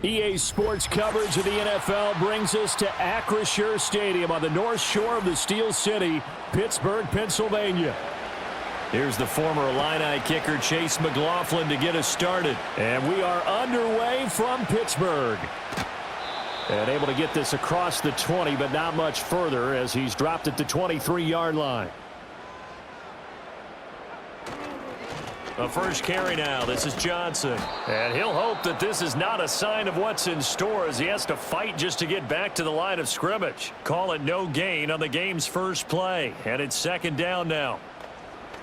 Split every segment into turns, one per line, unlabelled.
EA Sports coverage of the NFL brings us to Acrisure Stadium on the north shore of the Steel City, Pittsburgh, Pennsylvania. Here's the former Illini kicker Chase McLaughlin to get us started. And we are underway from Pittsburgh. And able to get this across the 20, but not much further as he's dropped at the 23-yard line. The first carry now. This is Johnson. And he'll hope that this is not a sign of what's in store as he has to fight just to get back to the line of scrimmage. Call it no gain on the game's first play. And it's second down now.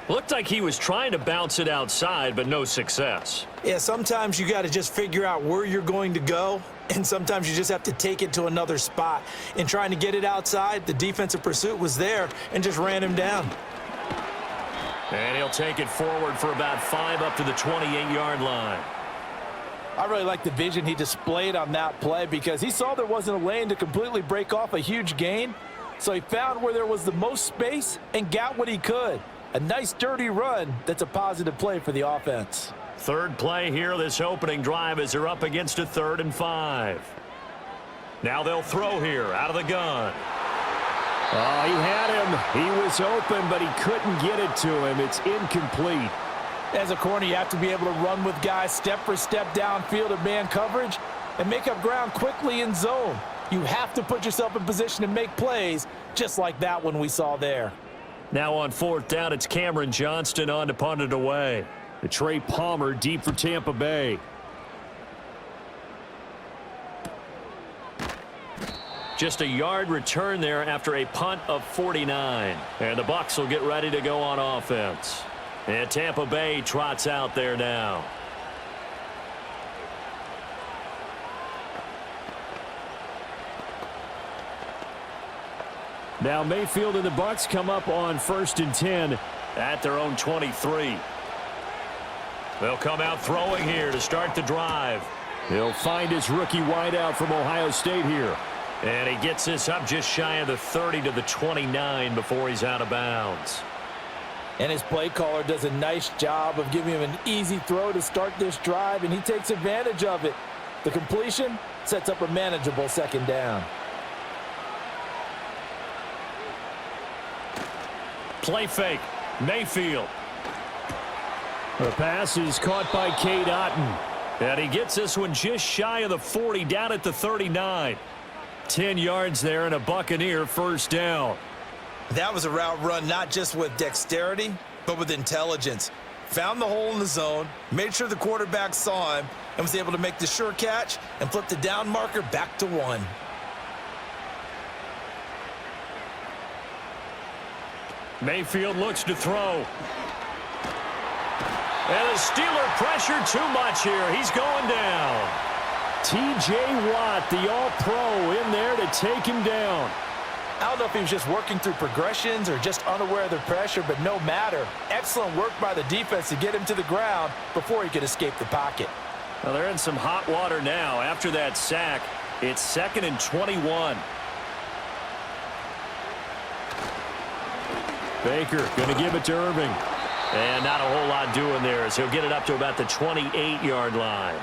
Looked like he was trying to bounce it outside, but no success.
Yeah, sometimes you got to just figure out where you're going to go, and sometimes you just have to take it to another spot. In trying to get it outside, the defensive pursuit was there and just ran him down.
And he'll take it forward for about 5 up to the 28-yard line.
I really like the vision he displayed on that play because he saw there wasn't a lane to completely break off a huge gain. So he found where there was the most space and got what he could. A nice dirty run that's a positive play for the offense.
Third play here this opening drive as they're up against a 3rd and 5. Now they'll throw here out of the gun. Oh, he had him. He was open, but he couldn't get it to him. It's incomplete.
As a corner, you have to be able to run with guys step for step downfield of man coverage and make up ground quickly in zone. You have to put yourself in position to make plays just like that one we saw there.
Now on 4th down, it's Cameron Johnston on to punt it away. The Trey Palmer deep for Tampa Bay. Just a yard return there after a punt of 49. And the Bucs will get ready to go on offense. And Tampa Bay trots out there now. Now Mayfield and the Bucs come up on 1st and 10 at their own 23. They'll come out throwing here to start the drive. He'll find his rookie wideout from Ohio State here. And he gets this up just shy of the 30 to the 29 before he's out of bounds.
And his play caller does a nice job of giving him an easy throw to start this drive, and he takes advantage of it. The completion sets up a manageable 2nd down.
Play fake. Mayfield. The pass is caught by Cade Otton. And he gets this one just shy of the 40 down at the 39. 10 yards there and a Buccaneer first down.
That was a route run not just with dexterity, but with intelligence. Found the hole in the zone, made sure the quarterback saw him, and was able to make the sure catch and flip the down marker back to 1.
Mayfield looks to throw. And the Steeler pressure too much here. He's going down. T.J. Watt, the All-Pro, in there to take him down.
I don't know if he was just working through progressions or just unaware of the pressure, but no matter. Excellent work by the defense to get him to the ground before he could escape the pocket.
Well, they're in some hot water now. After that sack, it's 2nd and 21. Baker going to give it to Irving. And not a whole lot doing there as he'll get it up to about the 28-yard line.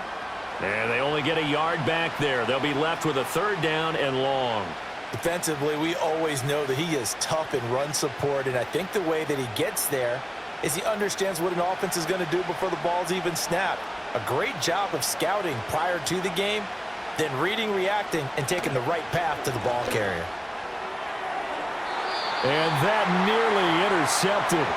And they only get a yard back there. They'll be left with a 3rd down and long.
Defensively, we always know that he is tough in run support, and I think the way that he gets there is he understands what an offense is going to do before the ball's even snapped. A great job of scouting prior to the game, then reading, reacting, and taking the right path to the ball carrier.
And that nearly intercepted.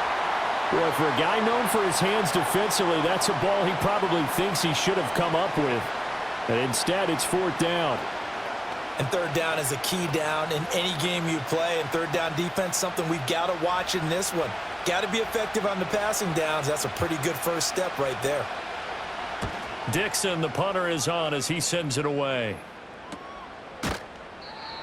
Boy, for a guy known for his hands defensively, that's a ball he probably thinks he should have come up with. And instead, it's 4th down.
And 3rd down is a key down in any game you play. And 3rd down defense, something we've got to watch in this one. Got to be effective on the passing downs. That's a pretty good first step right there.
Dixon, the punter, is on as he sends it away.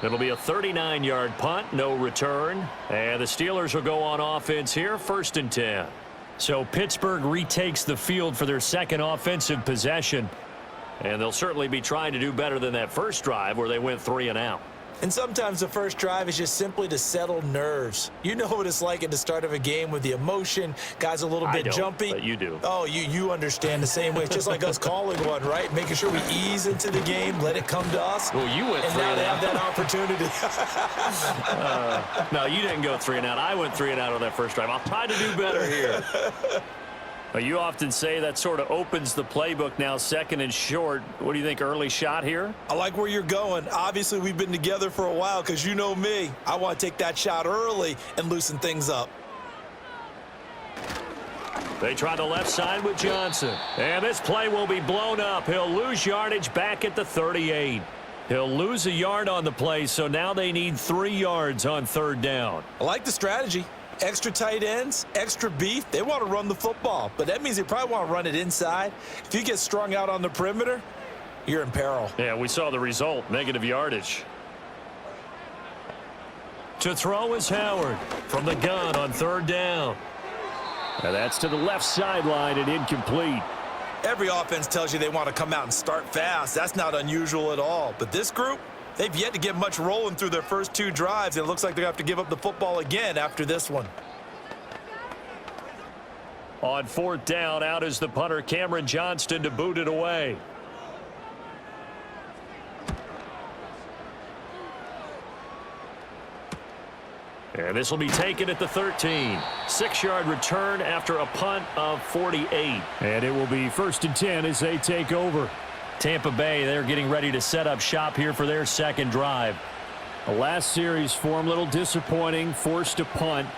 It'll be a 39-yard punt, no return. And the Steelers will go on offense here, 1st and 10. So Pittsburgh retakes the field for their 2nd offensive possession. And they'll certainly be trying to do better than that first drive where they went 3 and out.
And sometimes the first drive is just simply to settle nerves. You know what it's like at the start of a game with the emotion. Guys a little bit jumpy.
But you do.
Oh, you understand the same way. It's just like us calling one, right? Making sure we ease into the game, let it come to us.
Well, you went
and
3
now
and
they
out.
have that opportunity.
No, you didn't go 3 and out. I went 3 and out on that first drive. I'll try to do better here. You often say that sort of opens the playbook now, 2nd and short. What do you think, early shot here?
I like where you're going. Obviously, we've been together for a while because you know me. I want to take that shot early and loosen things up.
They try the left side with Johnson. And this play will be blown up. He'll lose yardage back at the 38. He'll lose a yard on the play, so now they need 3 yards on 3rd down.
I like the strategy. Extra tight ends, extra beef. They want to run the football, but that means they probably want to run it inside. If you get strung out on the perimeter, you're in peril.
Yeah, we saw the result, negative yardage. To throw is Howard from the gun on 3rd down. And that's to the left sideline and incomplete.
Every offense tells you they want to come out and start fast. That's not unusual at all. But this group, they've yet to get much rolling through their first 2 drives. It looks like they're going to have to give up the football again after this one.
On 4th down, out is the punter, Cameron Johnston, to boot it away. And this will be taken at the 13. 6-yard return after a punt of 48. And it will be 1st and 10 as they take over. Tampa Bay, they're getting ready to set up shop here for their 2nd drive. The last series for them, a little disappointing, forced a punt.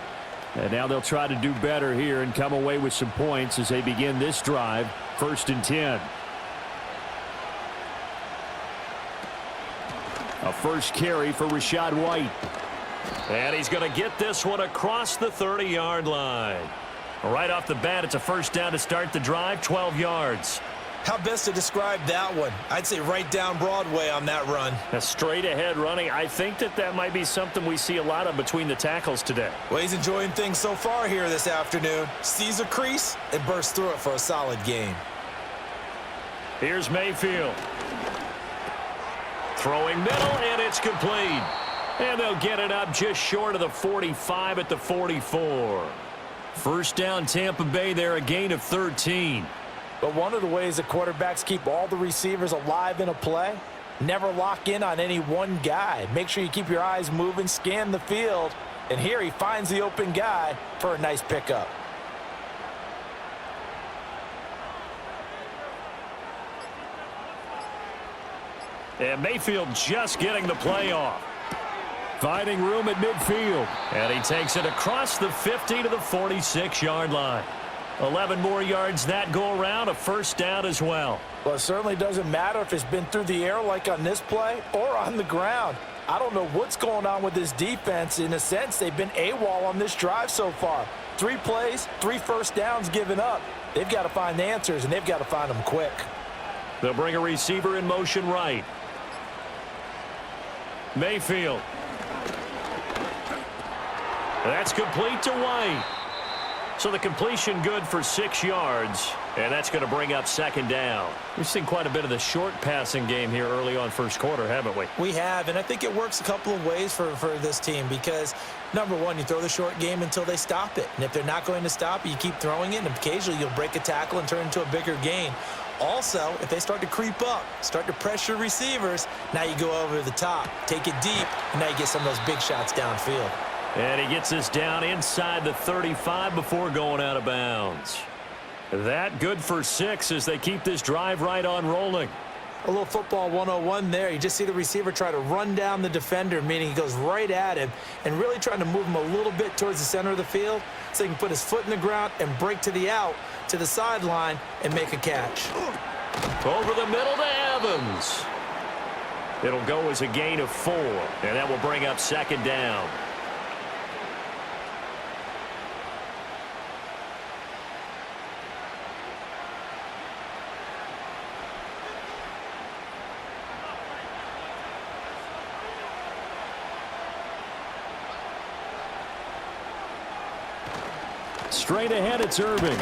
And now they'll try to do better here and come away with some points as they begin this drive, 1st and 10. A first carry for Rachaad White. And he's going to get this one across the 30-yard line. Right off the bat, it's a 1st down to start the drive, 12 yards.
How best to describe that one? I'd say right down Broadway on that run.
A straight-ahead running. I think that might be something we see a lot of between the tackles today.
Well, he's enjoying things so far here this afternoon. Sees a crease and bursts through it for a solid gain.
Here's Mayfield. Throwing middle, and it's complete. And they'll get it up just short of the 45 at the 44. 1st down, Tampa Bay there, a gain of 13.
But one of the ways that quarterbacks keep all the receivers alive in a play, never lock in on any one guy. Make sure you keep your eyes moving, scan the field. And here he finds the open guy for a nice pickup.
And Mayfield just getting the play off. Finding room at midfield. And he takes it across the 50 to the 46-yard line. 11 more yards that go around, a 1st down as well.
Well, it certainly doesn't matter if it's been through the air like on this play or on the ground. I don't know what's going on with this defense. In a sense, they've been AWOL on this drive so far. 3 plays, 3 1st downs given up. They've got to find the answers, and they've got to find them quick.
They'll bring a receiver in motion right. Mayfield. That's complete to White. So the completion good for 6 yards, and that's going to bring up 2nd down. We've seen quite a bit of the short passing game here early on 1st quarter, haven't we?
We have, and I think it works a couple of ways for this team because, number one, you throw the short game until they stop it. And if they're not going to stop it, you keep throwing it, and occasionally you'll break a tackle and turn into a bigger gain. Also, if they start to creep up, start to pressure receivers, now you go over the top, take it deep, and now you get some of those big shots downfield.
And he gets this down inside the 35 before going out of bounds. That good for 6 as they keep this drive right on rolling.
A little football 101 there. You just see the receiver try to run down the defender, meaning he goes right at him and really trying to move him a little bit towards the center of the field so he can put his foot in the ground and break to the out, to the sideline, and make a catch.
Over the middle to Evans. It'll go as a gain of 4, and that will bring up 2nd down. Straight ahead, it's Irving.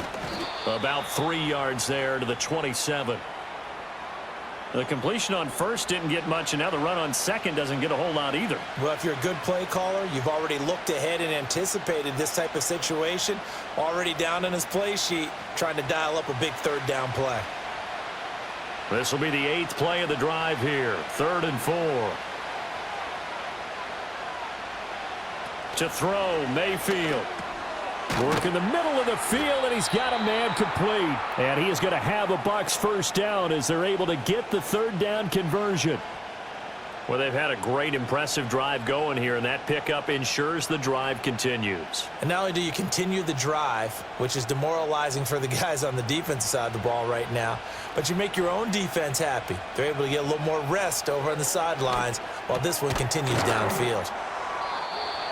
About 3 yards there to the 27. The completion on first didn't get much, and now the run on second doesn't get a whole lot either.
Well, if you're a good play caller, you've already looked ahead and anticipated this type of situation. Already down on his play sheet, trying to dial up a big third down play.
This will be the 8th play of the drive here. 3rd and 4. To throw, Mayfield. Work in the middle of the field, and he's got a man complete. And he is going to have a Bucs first down as they're able to get the 3rd down conversion. Well, they've had a great, impressive drive going here, and that pickup ensures the drive continues.
And not only do you continue the drive, which is demoralizing for the guys on the defensive side of the ball right now, but you make your own defense happy. They're able to get a little more rest over on the sidelines while this one continues downfield.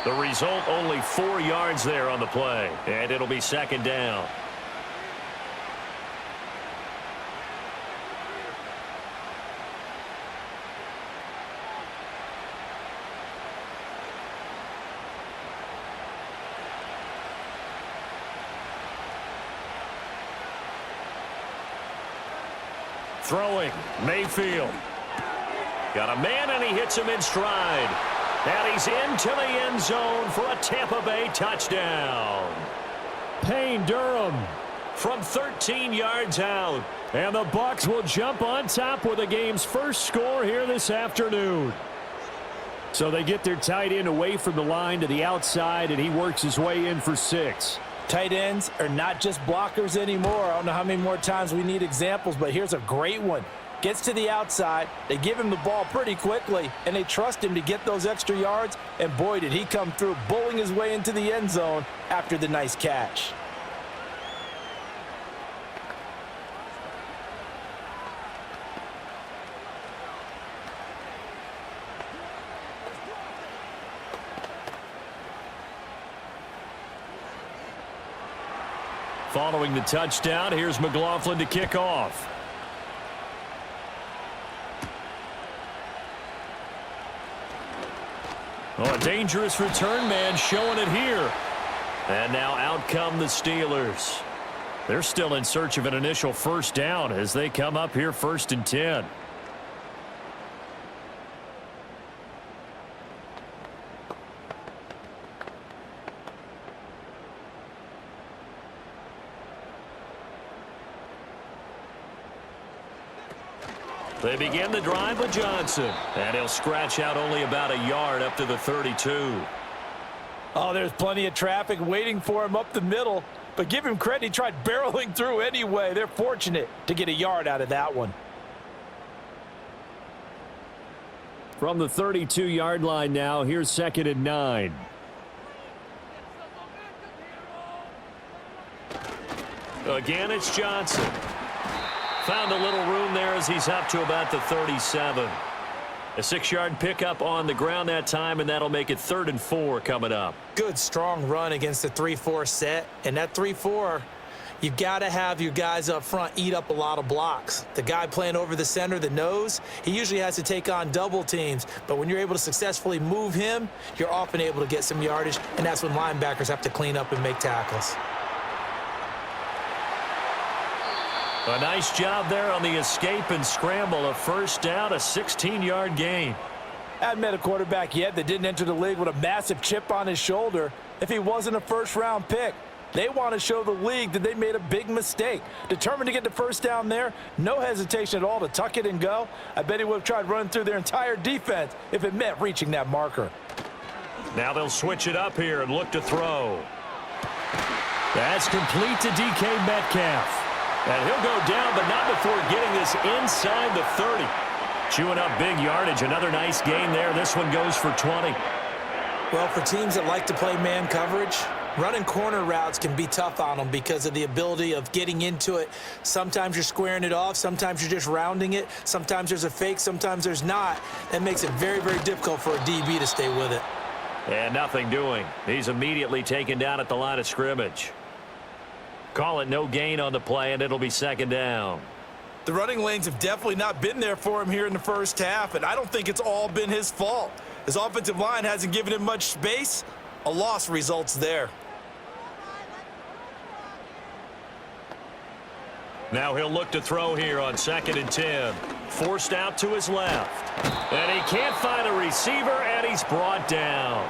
The result, only 4 yards there on the play, and it'll be 2nd down. Throwing, Mayfield. Got a man, and he hits him in stride. And he's into the end zone for a Tampa Bay touchdown. Payne Durham from 13 yards out. And the Bucs will jump on top with the game's first score here this afternoon. So they get their tight end away from the line to the outside, and he works his way in for 6.
Tight ends are not just blockers anymore. I don't know how many more times we need examples, but here's a great one. Gets to the outside, they give him the ball pretty quickly, and they trust him to get those extra yards, and boy, did he come through, bullying his way into the end zone after the nice catch.
Following the touchdown, here's McLaughlin to kick off. Oh, a dangerous return man showing it here. And now out come the Steelers. They're still in search of an initial first down as they come up here 1st and 10. They begin the drive with Johnson, and he'll scratch out only about a yard up to the 32.
Oh, there's plenty of traffic waiting for him up the middle, but give him credit, he tried barreling through anyway. They're fortunate to get a yard out of that one.
From the 32-yard line now, here's 2nd and 9. Again, it's Johnson. Found a little room there as he's up to about the 37. A 6-yard pickup on the ground that time, and that'll make it 3rd and 4 coming up.
Good, strong run against the 3-4 set. And that 3-4, you've got to have your guys up front eat up a lot of blocks. The guy playing over the center, the nose, he usually has to take on double teams. But when you're able to successfully move him, you're often able to get some yardage, and that's when linebackers have to clean up and make tackles.
A nice job there on the escape and scramble. A first down, a 16-yard gain.
I haven't met a quarterback yet that didn't enter the league with a massive chip on his shoulder if he wasn't a first-round pick. They want to show the league that they made a big mistake. Determined to get the first down there, no hesitation at all to tuck it and go. I bet he would have tried running through their entire defense if it meant reaching that marker.
Now they'll switch it up here and look to throw. That's complete to DK Metcalf. And he'll go down, but not before getting this inside the 30. Chewing up big yardage. Another nice gain there. This one goes for 20.
Well, for teams that like to play man coverage, running corner routes can be tough on them because of the ability of getting into it. Sometimes you're squaring it off. Sometimes you're just rounding it. Sometimes there's a fake. Sometimes there's not. That makes it very, very difficult for a DB to stay with it.
And nothing doing. He's immediately taken down at the line of scrimmage. Call it no gain on the play, and it'll be 2nd down.
The running lanes have definitely not been there for him here in the first half, and I don't think it's all been his fault. His offensive line hasn't given him much space. A loss results there.
Now he'll look to throw here on 2nd and 10. forced out to his left. And he can't find a receiver, and he's brought down.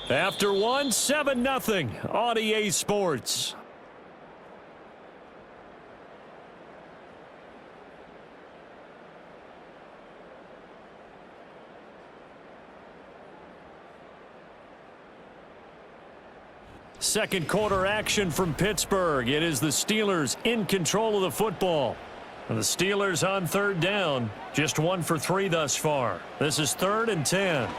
After one, 7-0 on EA Sports. Second quarter action from Pittsburgh. It is the Steelers in control of the football. And the Steelers on third down. Just 1 for 3 thus far. This is 3rd and 10.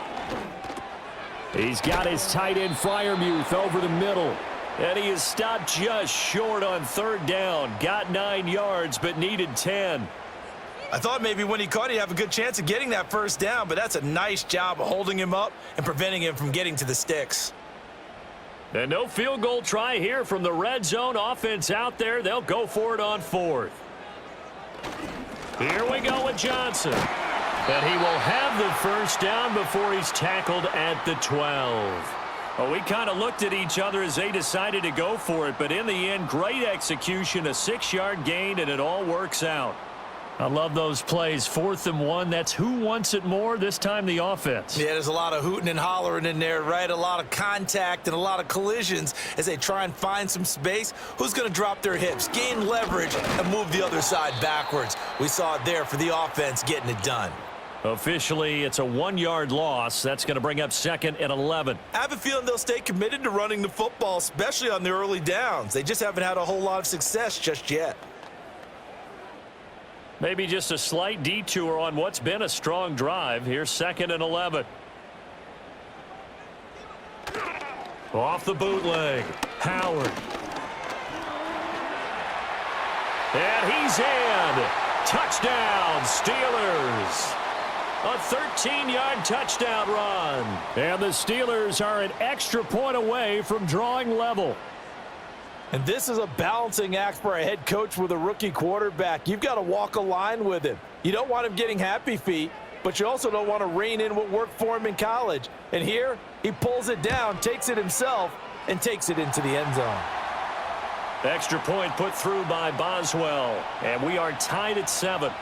He's got his tight end Freiermuth over the middle. And he is stopped just short on 3rd down. Got 9 yards, but needed 10.
I thought maybe when he caught it, he'd have a good chance of getting that first down, but that's a nice job of holding him up and preventing him from getting to the sticks.
And no field goal try here from the red zone offense out there. They'll go for it on 4th. Here we go with Johnson. And he will have the first down before he's tackled at the 12. Well, we kind of looked at each other as they decided to go for it, but in the end, great execution, a 6-yard gain, and it all works out. I love those plays. 4th and 1. That's who wants it more, this time the offense.
Yeah, there's a lot of hooting and hollering in there, right? A lot of contact and a lot of collisions as they try and find some space. Who's going to drop their hips, gain leverage, and move the other side backwards? We saw it there for the offense getting it done.
Officially, it's a 1-yard loss. That's going to bring up 2nd and 11.
I have a feeling they'll stay committed to running the football, especially on the early downs. They just haven't had a whole lot of success just yet.
Maybe just a slight detour on what's been a strong drive. Here's 2nd and 11. Off the bootleg. Howard. And he's in. Touchdown, Steelers. A 13-yard touchdown run. And the Steelers are an extra point away from drawing level.
And this is a balancing act for a head coach with a rookie quarterback. You've got to walk a line with him. You don't want him getting happy feet, but you also don't want to rein in what worked for him in college. And here, he pulls it down, takes it himself, and takes it into the end zone.
Extra point put through by Boswell. And we are tied at 7.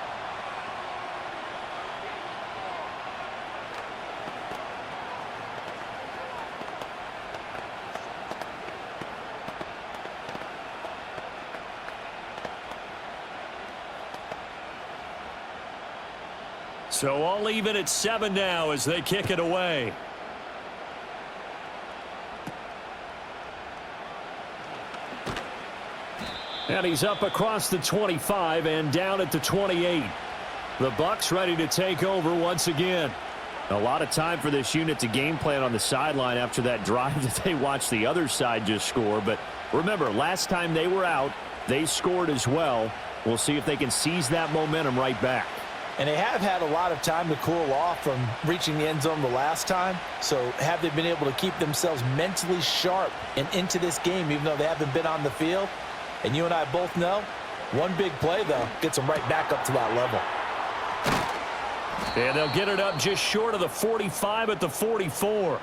So all even at 7 now as they kick it away. And he's up across the 25 and down at the 28. The Bucs ready to take over once again. A lot of time for this unit to game plan on the sideline after that drive that they watched the other side just score. But remember, last time they were out, they scored as well. We'll see if they can seize that momentum right back.
And they have had a lot of time to cool off from reaching the end zone the last time. So have they been able to keep themselves mentally sharp and into this game, even though they haven't been on the field? And you and I both know, one big play, though, gets them right back up to that level.
And they'll get it up just short of the 45 at the 44.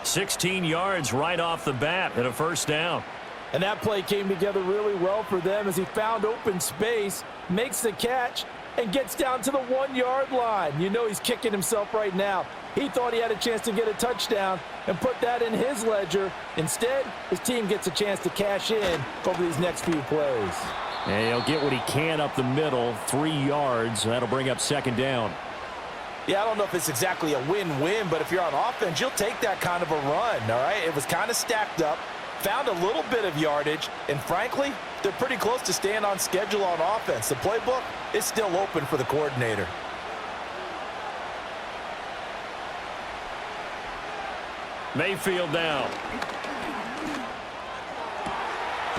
16 yards right off the bat and a first down.
And that play came together really well for them as he found open space, makes the catch, and gets down to the 1-yard line. You know he's kicking himself right now. He thought he had a chance to get a touchdown and put that in his ledger. Instead, his team gets a chance to cash in over these next few plays.
And he'll get what he can up the middle, 3 yards. That'll bring up 2nd down.
Yeah, I don't know if it's exactly a win-win, but if you're on offense, you'll take that kind of a run, all right? It was kind of stacked up, found a little bit of yardage, and frankly, they're pretty close to staying on schedule on offense. The playbook is still open for the coordinator.
Mayfield now.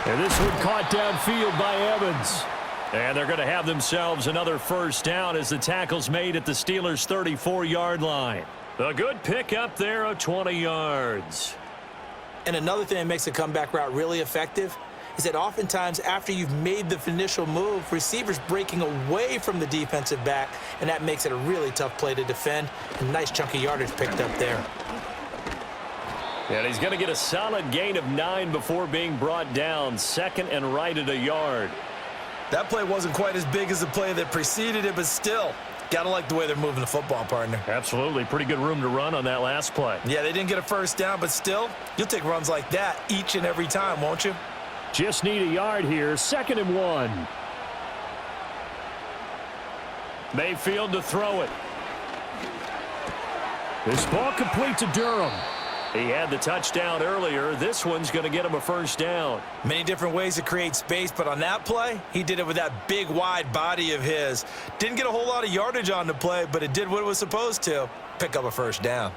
And this one caught downfield by Evans. And they're going to have themselves another first down as the tackle's made at the Steelers' 34-yard line. A good pickup there of 20 yards.
And another thing that makes a comeback route really effective is that oftentimes after you've made the initial move, receivers breaking away from the defensive back, and that makes it a really tough play to defend. A nice chunk of yardage picked up there.
And he's going to get a solid gain of 9 before being brought down. 2nd and right at a yard.
That play wasn't quite as big as the play that preceded it, but still, gotta like the way they're moving the football, partner.
Absolutely. Pretty good room to run on that last play.
Yeah, they didn't get a first down, but still, you'll take runs like that each and every time, won't you?
Just need a yard here. 2nd and 1. Mayfield to throw it. This ball complete to Durham. He had the touchdown earlier. This one's going to get him a first down.
Many different ways to create space, but on that play, he did it with that big, wide body of his. Didn't get a whole lot of yardage on the play, but it did what it was supposed to. Pick up a first down.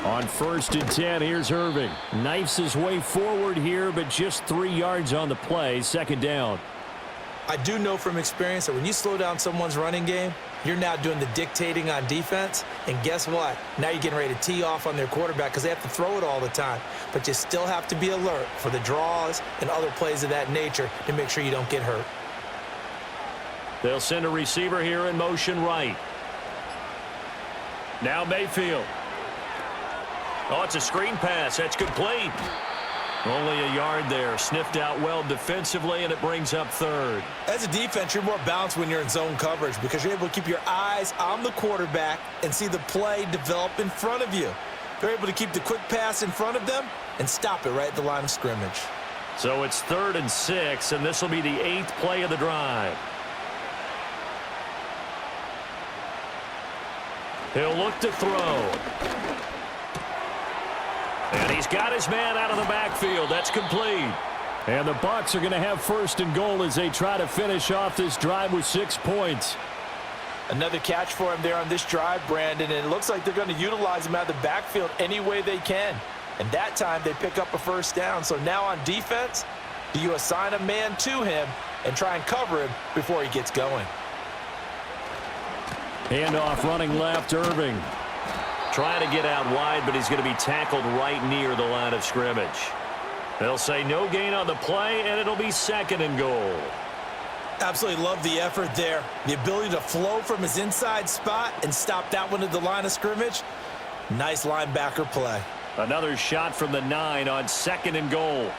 On 1st and 10, here's Irving. Knifes his way forward here, but just 3 yards on the play. 2nd down.
I do know from experience that when you slow down someone's running game, you're now doing the dictating on defense. And guess what? Now you're getting ready to tee off on their quarterback because they have to throw it all the time. But you still have to be alert for the draws and other plays of that nature to make sure you don't get hurt.
They'll send a receiver here in motion right. Now Mayfield. Oh, it's a screen pass. That's complete. Only a yard there. Sniffed out well defensively, and it brings up 3rd.
As a defense, you're more balanced when you're in zone coverage because you're able to keep your eyes on the quarterback and see the play develop in front of you. They're able to keep the quick pass in front of them and stop it right at the line of scrimmage.
So it's 3rd and 6, and this will be the 8th play of the drive. He'll look to throw. And he's got his man out of the backfield. That's complete. And the Bucs are going to have 1st and goal as they try to finish off this drive with 6 points.
Another catch for him there on this drive, Brandon, and it looks like they're going to utilize him out of the backfield any way they can. And that time they pick up a first down. So now on defense, do you assign a man to him and try and cover him before he gets going?
Handoff running left, Irving. Trying to get out wide, but he's going to be tackled right near the line of scrimmage. They'll say no gain on the play, and it'll be 2nd and goal.
Absolutely love the effort there. The ability to flow from his inside spot and stop that one at the line of scrimmage. Nice linebacker play.
Another shot from the 9 on 2nd and goal.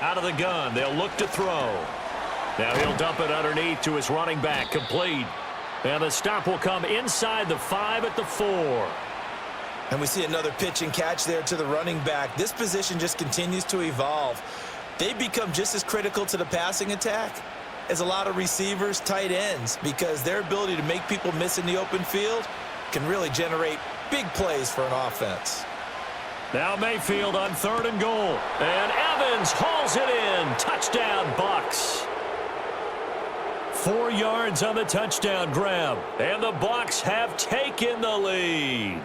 Out of the gun, they'll look to throw. Now he'll dump it underneath to his running back, complete. And the stop will come inside the 5 at the 4.
And we see another pitch and catch there to the running back. This position just continues to evolve. They become just as critical to the passing attack as a lot of receivers, tight ends, because their ability to make people miss in the open field can really generate big plays for an offense.
Now Mayfield on 3rd and goal. And Evans hauls it in. Touchdown, Bucs. 4 yards on the touchdown grab. And the Bucs have taken the lead.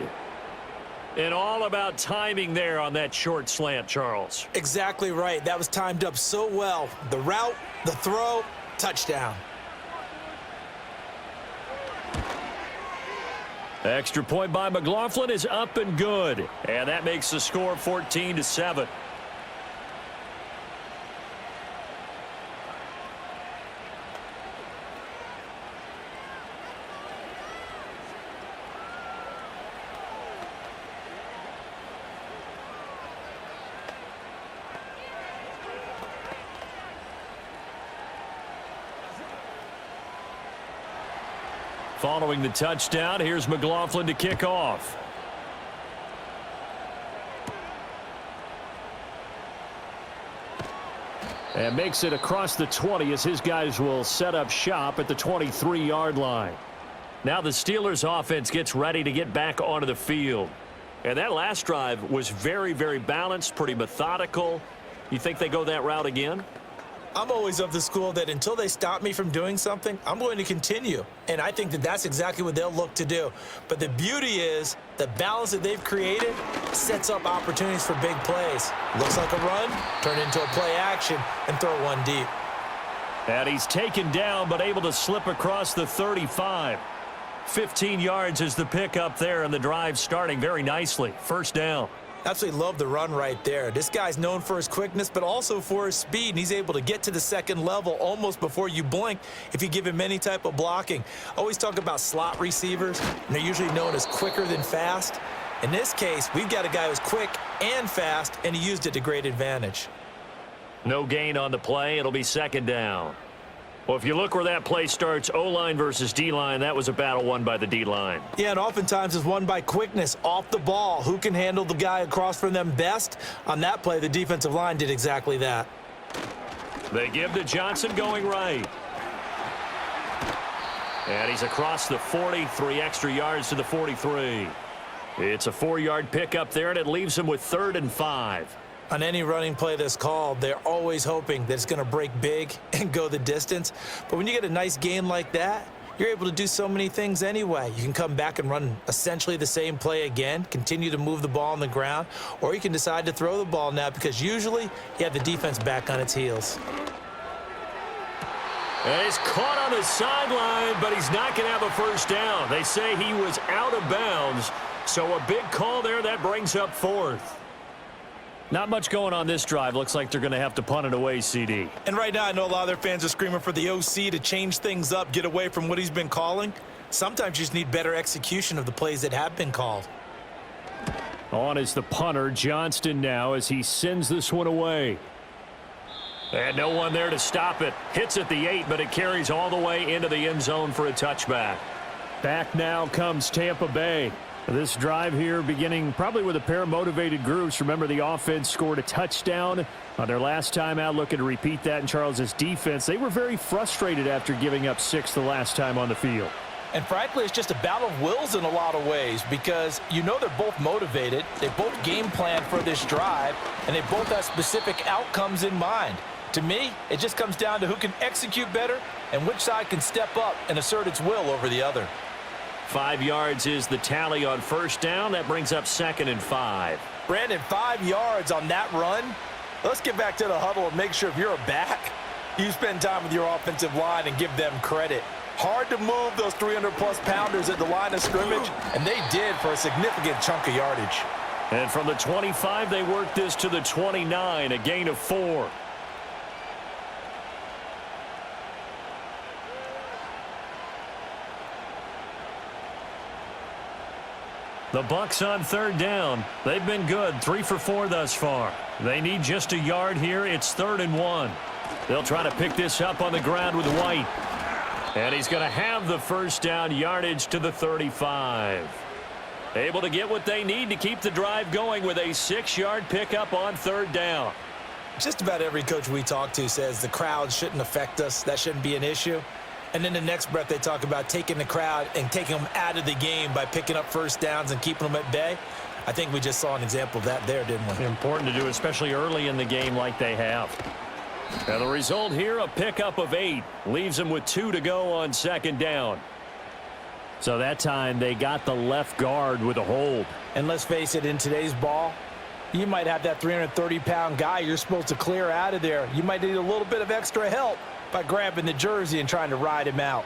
And all about timing there on that short slant, Charles.
Exactly right. That was timed up so well. The route, the throw, touchdown.
Extra point by McLaughlin is up and good. And that makes the score 14-7. Following the touchdown, here's McLaughlin to kick off. And makes it across the 20 as his guys will set up shop at the 23-yard line. Now the Steelers offense gets ready to get back onto the field. And that last drive was very, very balanced, pretty methodical. You think they go that route again?
I'm always of the school that until they stop me from doing something, I'm going to continue. And I think that that's exactly what they'll look to do. But the beauty is the balance that they've created sets up opportunities for big plays. Looks like a run, turn into a play action, and throw one deep.
And he's taken down, but able to slip across the 35. 15 yards is the pickup there, and the drive starting very nicely. First down.
Absolutely love the run right there. This guy's known for his quickness, but also for his speed, and he's able to get to the second level almost before you blink if you give him any type of blocking. Always talk about slot receivers, and they're usually known as quicker than fast. In this case, we've got a guy who's quick and fast, and he used it to great advantage.
No gain on the play. It'll be second down. Well, if you look where that play starts, O-line versus D-line, that was a battle won by the D-line.
Yeah, and oftentimes it's won by quickness off the ball. Who can handle the guy across from them best? On that play, the defensive line did exactly that.
They give to Johnson going right. And he's across the 40, 3 extra yards to the 43. It's a 4-yard pickup there, and it leaves him with 3rd and 5.
On any running play that's called, they're always hoping that it's going to break big and go the distance. But when you get a nice gain like that, you're able to do so many things anyway. You can come back and run essentially the same play again, continue to move the ball on the ground, or you can decide to throw the ball now because usually you have the defense back on its heels.
And he's caught on the sideline, but he's not going to have a first down. They say he was out of bounds, so a big call there that brings up 4th. Not much going on this drive. Looks like they're going to have to punt it away, CD.
And right now, I know a lot of their fans are screaming for the OC to change things up, get away from what he's been calling. Sometimes you just need better execution of the plays that have been called.
On is the punter, Johnston now, as he sends this one away. And no one there to stop it. Hits at the 8, but it carries all the way into the end zone for a touchback. Back now comes Tampa Bay. This drive here beginning probably with a pair of motivated groups. Remember, the offense scored a touchdown on their last time out, looking to repeat that in Charles's defense. They were very frustrated after giving up 6 the last time on the field.
And frankly, it's just a battle of wills in a lot of ways because you know they're both motivated. They both game plan for this drive, and they both have specific outcomes in mind. To me, it just comes down to who can execute better and which side can step up and assert its will over the other.
5 yards is the tally on first down. That brings up 2nd and 5.
Brandon, 5 yards on that run. Let's get back to the huddle and make sure if you're a back, you spend time with your offensive line and give them credit. Hard to move those 300-plus pounders at the line of scrimmage, and they did for a significant chunk of yardage.
And from the 25, they worked this to the 29, a gain of 4. The Bucs on 3rd down. They've been good, 3 for 4 thus far. They need just a yard here. It's 3rd and 1. They'll try to pick this up on the ground with White. And he's going to have the first down, yardage to the 35. Able to get what they need to keep the drive going with a 6-yard pickup on 3rd down.
Just about every coach we talk to says the crowd shouldn't affect us. That shouldn't be an issue. And then the next breath they talk about taking the crowd and taking them out of the game by picking up first downs and keeping them at bay. I think we just saw an example of that there, didn't we?
Important to do, especially early in the game like they have. And the result here, a pickup of 8. Leaves them with 2 to go on 2nd down. So that time they got the left guard with a hold.
And let's face it, in today's ball, you might have that 330-pound guy you're supposed to clear out of there. You might need a little bit of extra help by grabbing the jersey and trying to ride him out.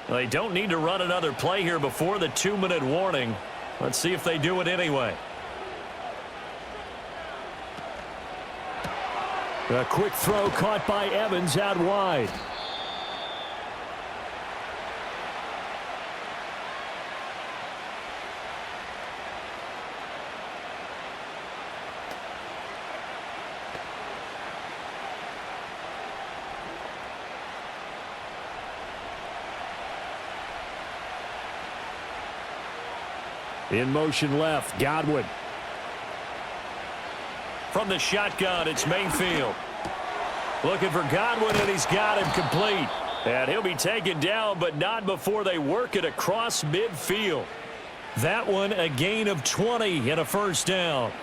They don't need to run another play here before the 2-minute warning. Let's see if they do it anyway. A quick throw caught by Evans out wide. In motion left, Godwin. From the shotgun, it's Mayfield. Looking for Godwin, and he's got him complete. And he'll be taken down, but not before they work it across midfield. That one, a gain of 20 and a first down.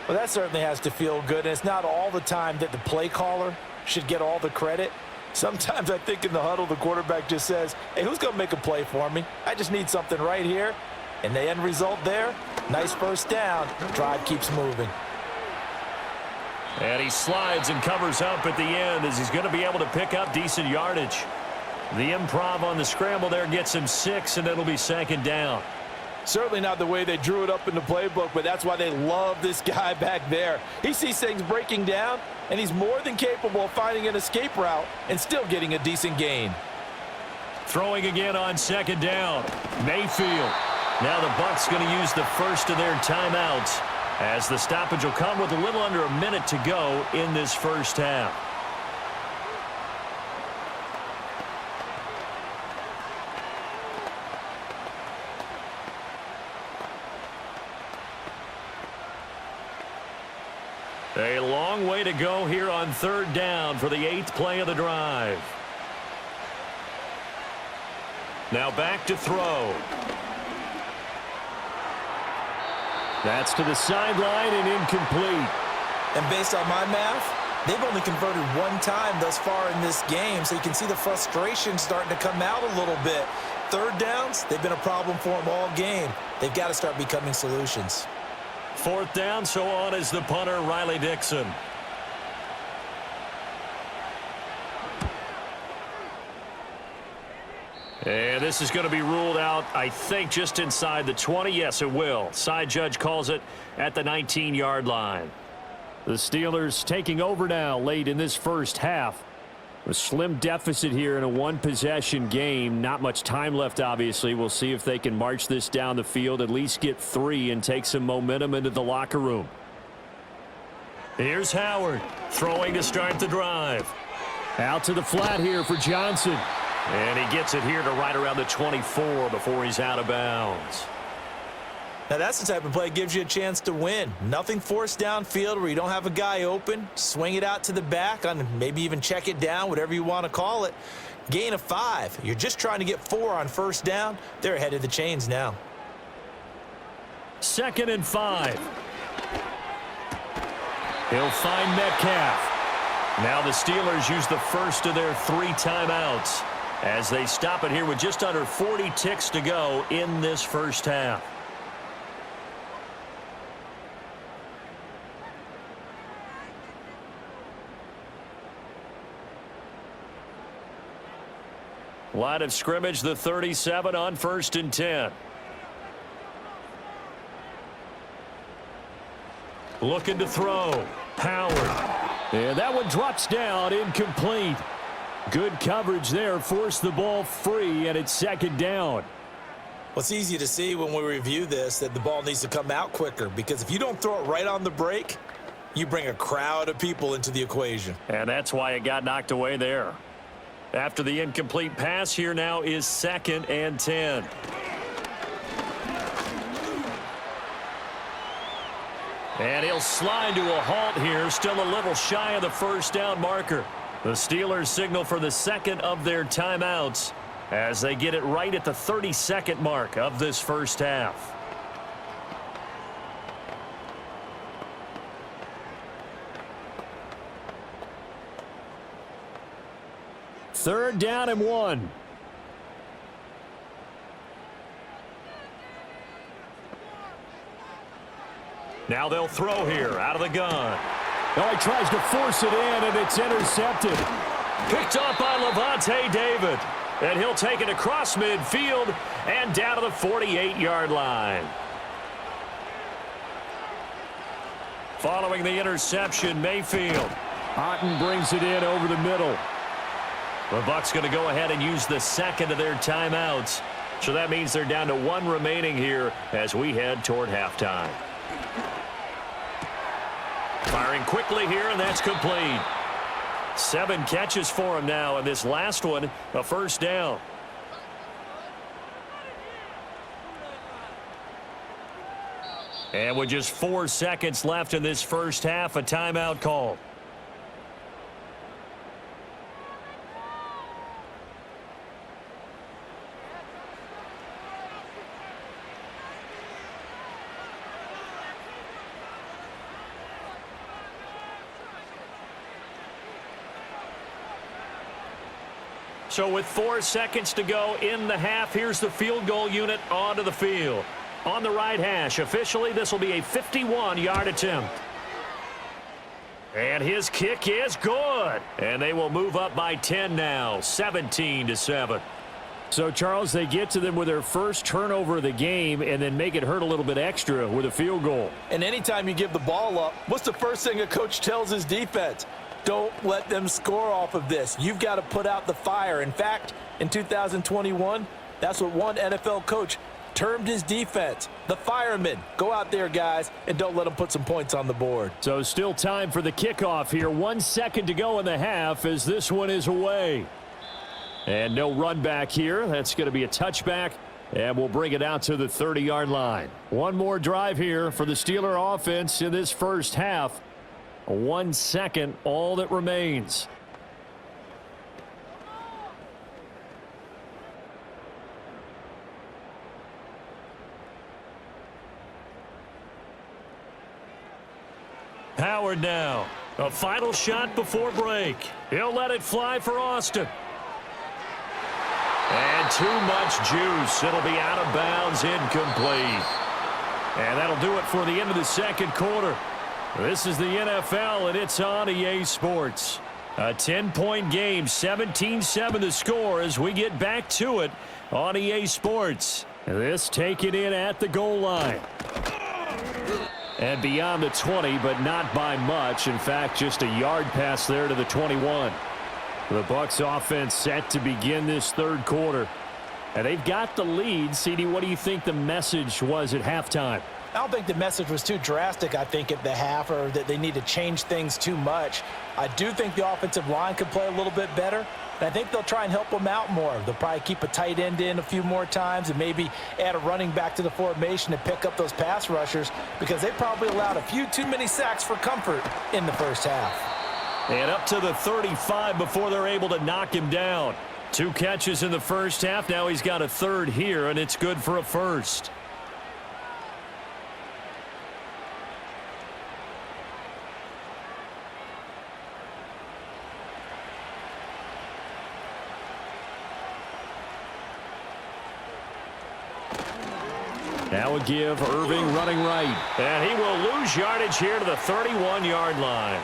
Well, that certainly has to feel good, and it's not all the time that the play caller should get all the credit. Sometimes I think in the huddle, the quarterback just says, hey, who's going to make a play for me? I just need something right here. And the end result there, nice first down. Drive keeps moving.
And he slides and covers up at the end as he's going to be able to pick up decent yardage. The improv on the scramble there gets him 6, and it'll be second down.
Certainly not the way they drew it up in the playbook, but that's why they love this guy back there. He sees things breaking down, and he's more than capable of finding an escape route and still getting a decent gain.
Throwing again on second down. Mayfield. Now the Bucs going to use the first of their timeouts, as the stoppage will come with a little under a minute to go in this first half. A long way to go here on third down for the 8th play of the drive. Now back to throw. That's to the sideline and incomplete.
And based on my math, they've only converted one time thus far in this game, so you can see the frustration starting to come out a little bit. Third downs, they've been a problem for them all game. They've got to start becoming solutions.
Fourth down, so on is the punter, Riley Dixon. And this is going to be ruled out, I think, just inside the 20. Yes, it will. Side judge calls it at the 19-yard line. The Steelers taking over now late in this first half. A slim deficit here in a one-possession game. Not much time left, obviously. We'll see if they can march this down the field, at least get 3, and take some momentum into the locker room. Here's Howard throwing to start the drive. Out to the flat here for Johnson. And he gets it here to right around the 24 before he's out of bounds.
Now that's the type of play that gives you a chance to win. Nothing forced downfield where you don't have a guy open. Swing it out to the back, on maybe even check it down, whatever you want to call it. Gain of 5. You're just trying to get 4 on first down. They're ahead of the chains now.
2nd and 5. He'll find Metcalf. Now the Steelers use the first of their 3 timeouts as they stop it here with just under 40 ticks to go in this first half. Line of scrimmage, the 37 on 1st and 10. Looking to throw. Howard. And that one drops down, incomplete. Good coverage there, forced the ball free, and it's 2nd down.
Well, it's easy to see when we review this that the ball needs to come out quicker, because if you don't throw it right on the break, you bring a crowd of people into the equation.
And that's why it got knocked away there. After the incomplete pass, here now is 2nd and 10. And he'll slide to a halt here, still a little shy of the first down marker. The Steelers signal for the 2nd of their timeouts as they get it right at the 32nd mark of this first half. Third down and 1. Now they'll throw here out of the gun. Oh, he tries to force it in, and it's intercepted. Picked up by Levante David. And he'll take it across midfield and down to the 48-yard line. Following the interception, Mayfield. Otten brings it in over the middle. The Bucs going to go ahead and use the 2nd of their timeouts. So that means they're down to 1 remaining here as we head toward halftime. Firing quickly here, and that's complete. 7 catches for him now, and this last one, a first down. And with just 4 seconds left in this first half, a timeout call. So with 4 seconds to go in the half, here's the field goal unit onto the field. On the right hash, officially, this will be a 51-yard attempt. And his kick is good. And they will move up by 10 now, 17-7. So, Charles, they get to them with their first turnover of the game and then make it hurt a little bit extra with a field goal.
And anytime you give the ball up, what's the first thing a coach tells his defense? Don't let them score off of this. You've got to put out the fire. In fact, in 2021, that's what one NFL coach termed his defense, the firemen. Go out there, guys, and don't let them put some points on the board.
So still time for the kickoff here. 1 second to go in the half as this one is away. And no run back here. That's going to be a touchback, and we'll bring it out to the 30-yard line. One more drive here for the Steeler offense in this first half. 1 second, all that remains. Howard now. A final shot before break. He'll let it fly for Austin. And too much juice. It'll be out of bounds, incomplete. And that'll do it for the end of the second quarter. This is the NFL, and it's on EA Sports. A 10-point game, 17-7 the score as we get back to it on EA Sports. This taken in at the goal line. And beyond the 20, but not by much. In fact, just a yard pass there to the 21. The Bucs offense set to begin this third quarter. And they've got the lead. CD, what do you think the message was at halftime?
I don't think the message was too drastic, I think, at the half, or that they need to change things too much. I do think the offensive line could play a little bit better, and I think they'll try and help them out more. They'll probably keep a tight end in a few more times and maybe add a running back to the formation to pick up those pass rushers, because they probably allowed a few too many sacks for comfort in the first half.
And up to the 35 before they're able to knock him down. 2 catches in the first half. Now he's got a third here, and it's good for a first. Now a give, Irving running right. And he will lose yardage here to the 31-yard line.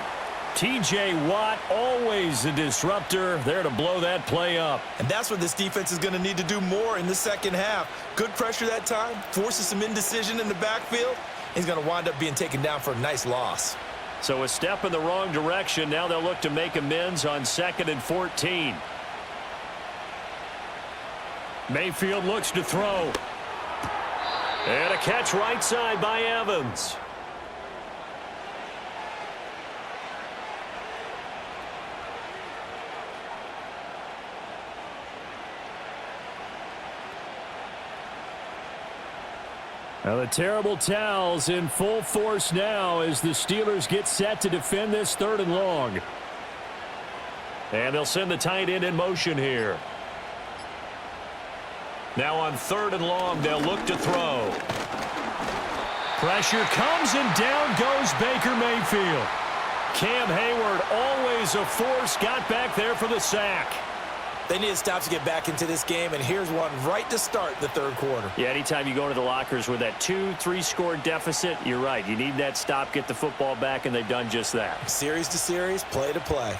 T.J. Watt, always a disruptor, there to blow that play up.
And that's what this defense is going to need to do more in the second half. Good pressure that time, forces some indecision in the backfield. He's going to wind up being taken down for a nice loss.
So a step in the wrong direction. Now they'll look to make amends on 2nd and 14. Mayfield looks to throw. And a catch right side by Evans. Now the terrible towels in full force now as the Steelers get set to defend this 3rd and long. And they'll send the tight end in motion here. Now on 3rd and long, they'll look to throw. Pressure comes and down goes Baker Mayfield. Cam Hayward, always a force, got back there for the sack.
They need a stop to get back into this game, and here's one right to start the third quarter.
Yeah, anytime you go into the lockers with that 2-3 score deficit, you're right. You need that stop, get the football back, and they've done just that.
Series to series, play to play.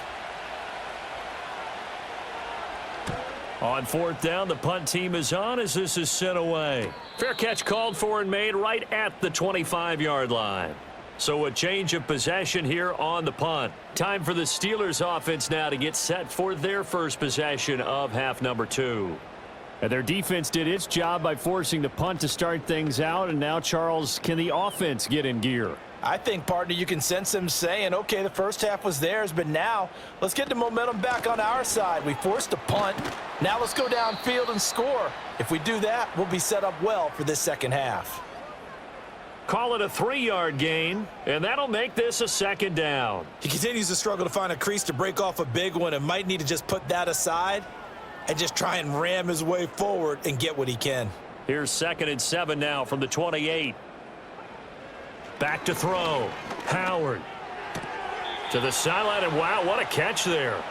On 4th down, the punt team is on as this is sent away. Fair catch called for and made right at the 25-yard line. So a change of possession here on the punt. Time for the Steelers offense now to get set for their first possession of half number 2. And their defense did its job by forcing the punt to start things out. And now, Charles, can the offense get in gear?
I think, partner, you can sense them saying, okay, the first half was theirs, but now let's get the momentum back on our side. We forced a punt. Now let's go downfield and score. If we do that, we'll be set up well for this second half.
Call it a 3-yard gain, and that'll make this a 2nd down.
He continues to struggle to find a crease to break off a big one and might need to just put that aside and just try and ram his way forward and get what he can.
Here's 2nd and 7 now from the 28. Back to throw. Howard to the sideline, and wow, what a catch there.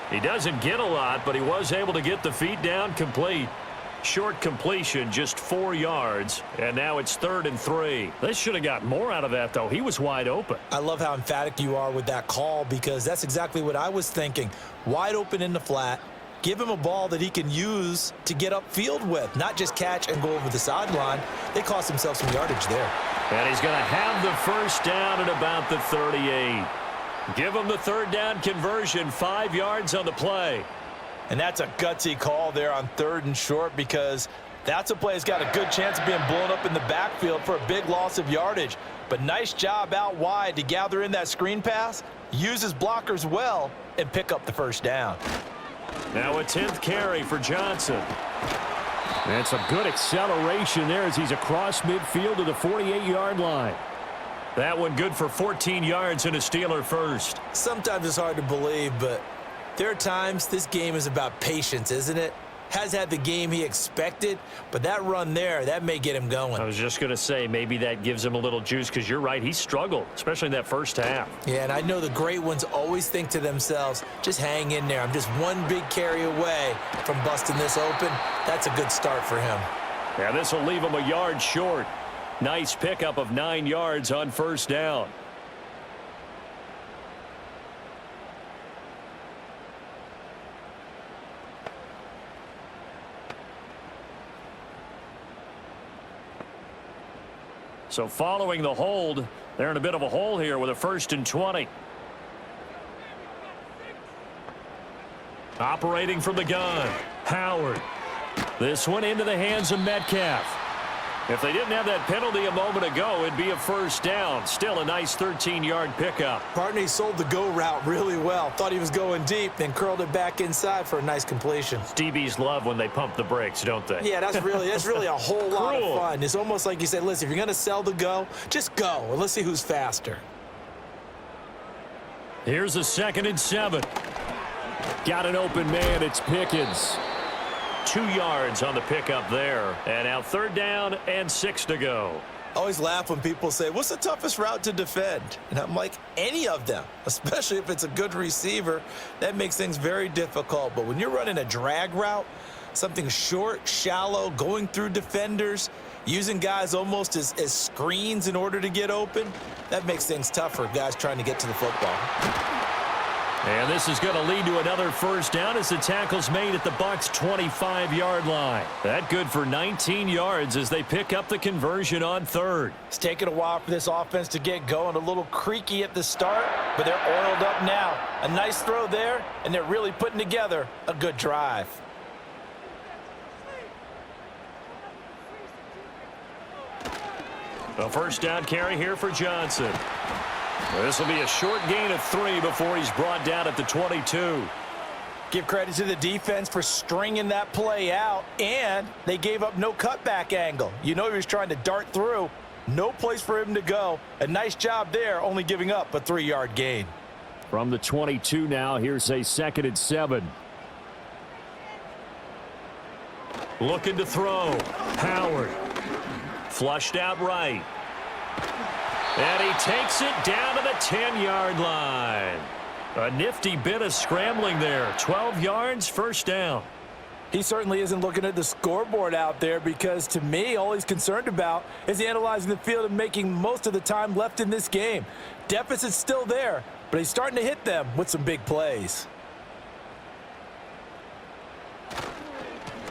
He doesn't get a lot, but he was able to get the feet down complete. Short completion, just 4 yards, and now it's 3rd and 3. They should have got more out of that, though. He was wide open.
I love how emphatic you are with that call because that's exactly what I was thinking. Wide open in the flat. Give him a ball that he can use to get upfield with, not just catch and go over the sideline. They cost themselves some yardage there.
And he's going to have the first down at about the 38. Give him the 3rd down conversion, 5 yards on the play.
And that's a gutsy call there on 3rd and short because that's a play that's got a good chance of being blown up in the backfield for a big loss of yardage. But nice job out wide to gather in that screen pass, use his blockers well, and pick up the first down.
Now a 10th carry for Johnson. And some good acceleration there as he's across midfield to the 48-yard line. That one good for 14 yards and a Steeler first.
Sometimes it's hard to believe, but there are times this game is about patience, isn't it? Has had the game he expected, but that run there, that may get him going.
I was just going to say maybe that gives him a little juice because you're right, he struggled, especially in that first half.
Yeah, and I know the great ones always think to themselves, just hang in there. I'm just one big carry away from busting this open. That's a good start for him.
Yeah, this will leave him a yard short. Nice pickup of 9 yards on first down. So following the hold, they're in a bit of a hole here with a 1st and 20. Operating from the gun, Howard. This one into the hands of Metcalf. If they didn't have that penalty a moment ago, it'd be a first down. Still a nice 13-yard pickup.
Partner, he sold the go route really well. Thought he was going deep, then curled it back inside for a nice completion.
DBs love when they pump the brakes, don't they?
Yeah, that's really a whole lot of fun. It's almost like you said, listen, if you're going to sell the go, just go, and let's see who's faster.
Here's a 2nd and 7. Got an open man. It's Pickens. 2 yards on the pickup there. And now 3rd down and 6 to go.
I always laugh when people say, what's the toughest route to defend? And I'm like, any of them, especially if it's a good receiver. That makes things very difficult. But when you're running a drag route, something short, shallow, going through defenders, using guys almost as screens in order to get open, that makes things tough for guys trying to get to the football.
And this is going to lead to another first down as the tackle's made at the Bucs' 25-yard line. That good for 19 yards as they pick up the conversion on 3rd.
It's taken a while for this offense to get going. A little creaky at the start, but they're oiled up now. A nice throw there, and they're really putting together a good drive.
A first down carry here for Johnson. This will be a short gain of 3 before he's brought down at the 22.
Give credit to the defense for stringing that play out, and they gave up no cutback angle. You know he was trying to dart through. No place for him to go. A nice job there, only giving up a 3-yard gain.
From the 22 now, here's a 2nd and 7. Looking to throw. Howard. Flushed out right. And he takes it down to the 10-yard line. A nifty bit of scrambling there. 12 yards, first down.
He certainly isn't looking at the scoreboard out there because, to me, all he's concerned about is analyzing the field and making most of the time left in this game. Deficit's still there, but he's starting to hit them with some big plays.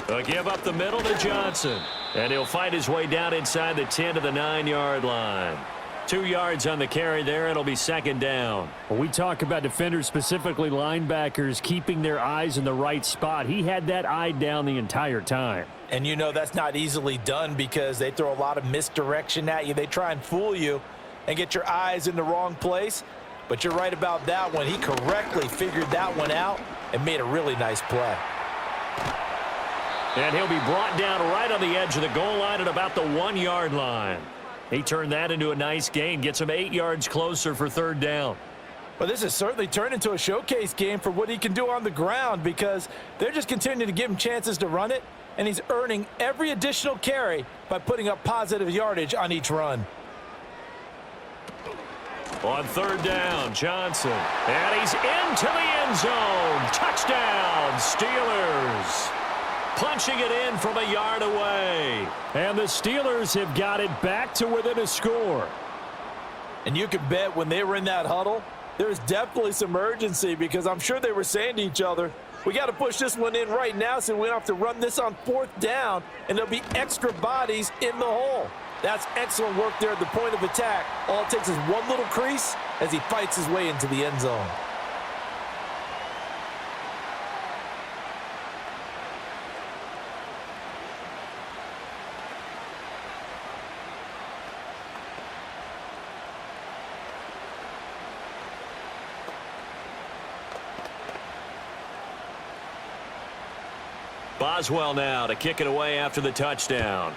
A give up the middle to Johnson. And he'll fight his way down inside the 10 to the 9-yard line. 2 yards on the carry there. It'll be 2nd down. When we talk about defenders, specifically linebackers, keeping their eyes in the right spot, he had that eye down the entire time.
And you know that's not easily done because they throw a lot of misdirection at you. They try and fool you and get your eyes in the wrong place. But you're right about that one. He correctly figured that one out and made a really nice play.
And he'll be brought down right on the edge of the goal line at about the 1-yard line. He turned that into a nice gain, gets him 8 yards closer for 3rd down.
Well, this has certainly turned into a showcase game for what he can do on the ground because they're just continuing to give him chances to run it, and he's earning every additional carry by putting up positive yardage on each run.
On 3rd down, Johnson. And he's into the end zone. Touchdown, Steelers. punching it in from a yard away. And the Steelers have got it back to within a score.
And you can bet when they were in that huddle, there's definitely some urgency because I'm sure they were saying to each other, we got to push this one in right now so we don't have to run this on 4th down, and there'll be extra bodies in the hole. That's excellent work there at the point of attack. All it takes is one little crease as he fights his way into the end zone.
Boswell now to kick it away after the touchdown.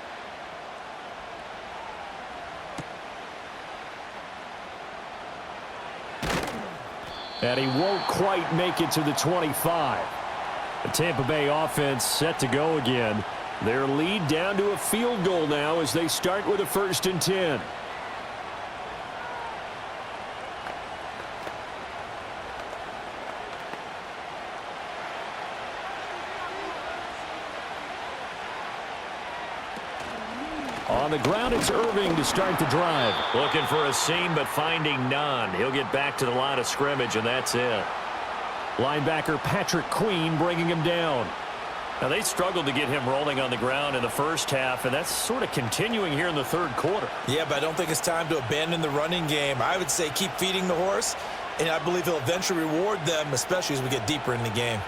And he won't quite make it to the 25. The Tampa Bay offense set to go again. Their lead down to a field goal now as they start with a 1st and 10. On the ground, it's Irving to start the drive. Looking for a seam, but finding none. He'll get back to the line of scrimmage, and that's it. Linebacker Patrick Queen bringing him down. Now, they struggled to get him rolling on the ground in the first half, and that's sort of continuing here in the 3rd quarter.
Yeah, but I don't think it's time to abandon the running game. I would say keep feeding the horse, and I believe he'll eventually reward them, especially as we get deeper in the game.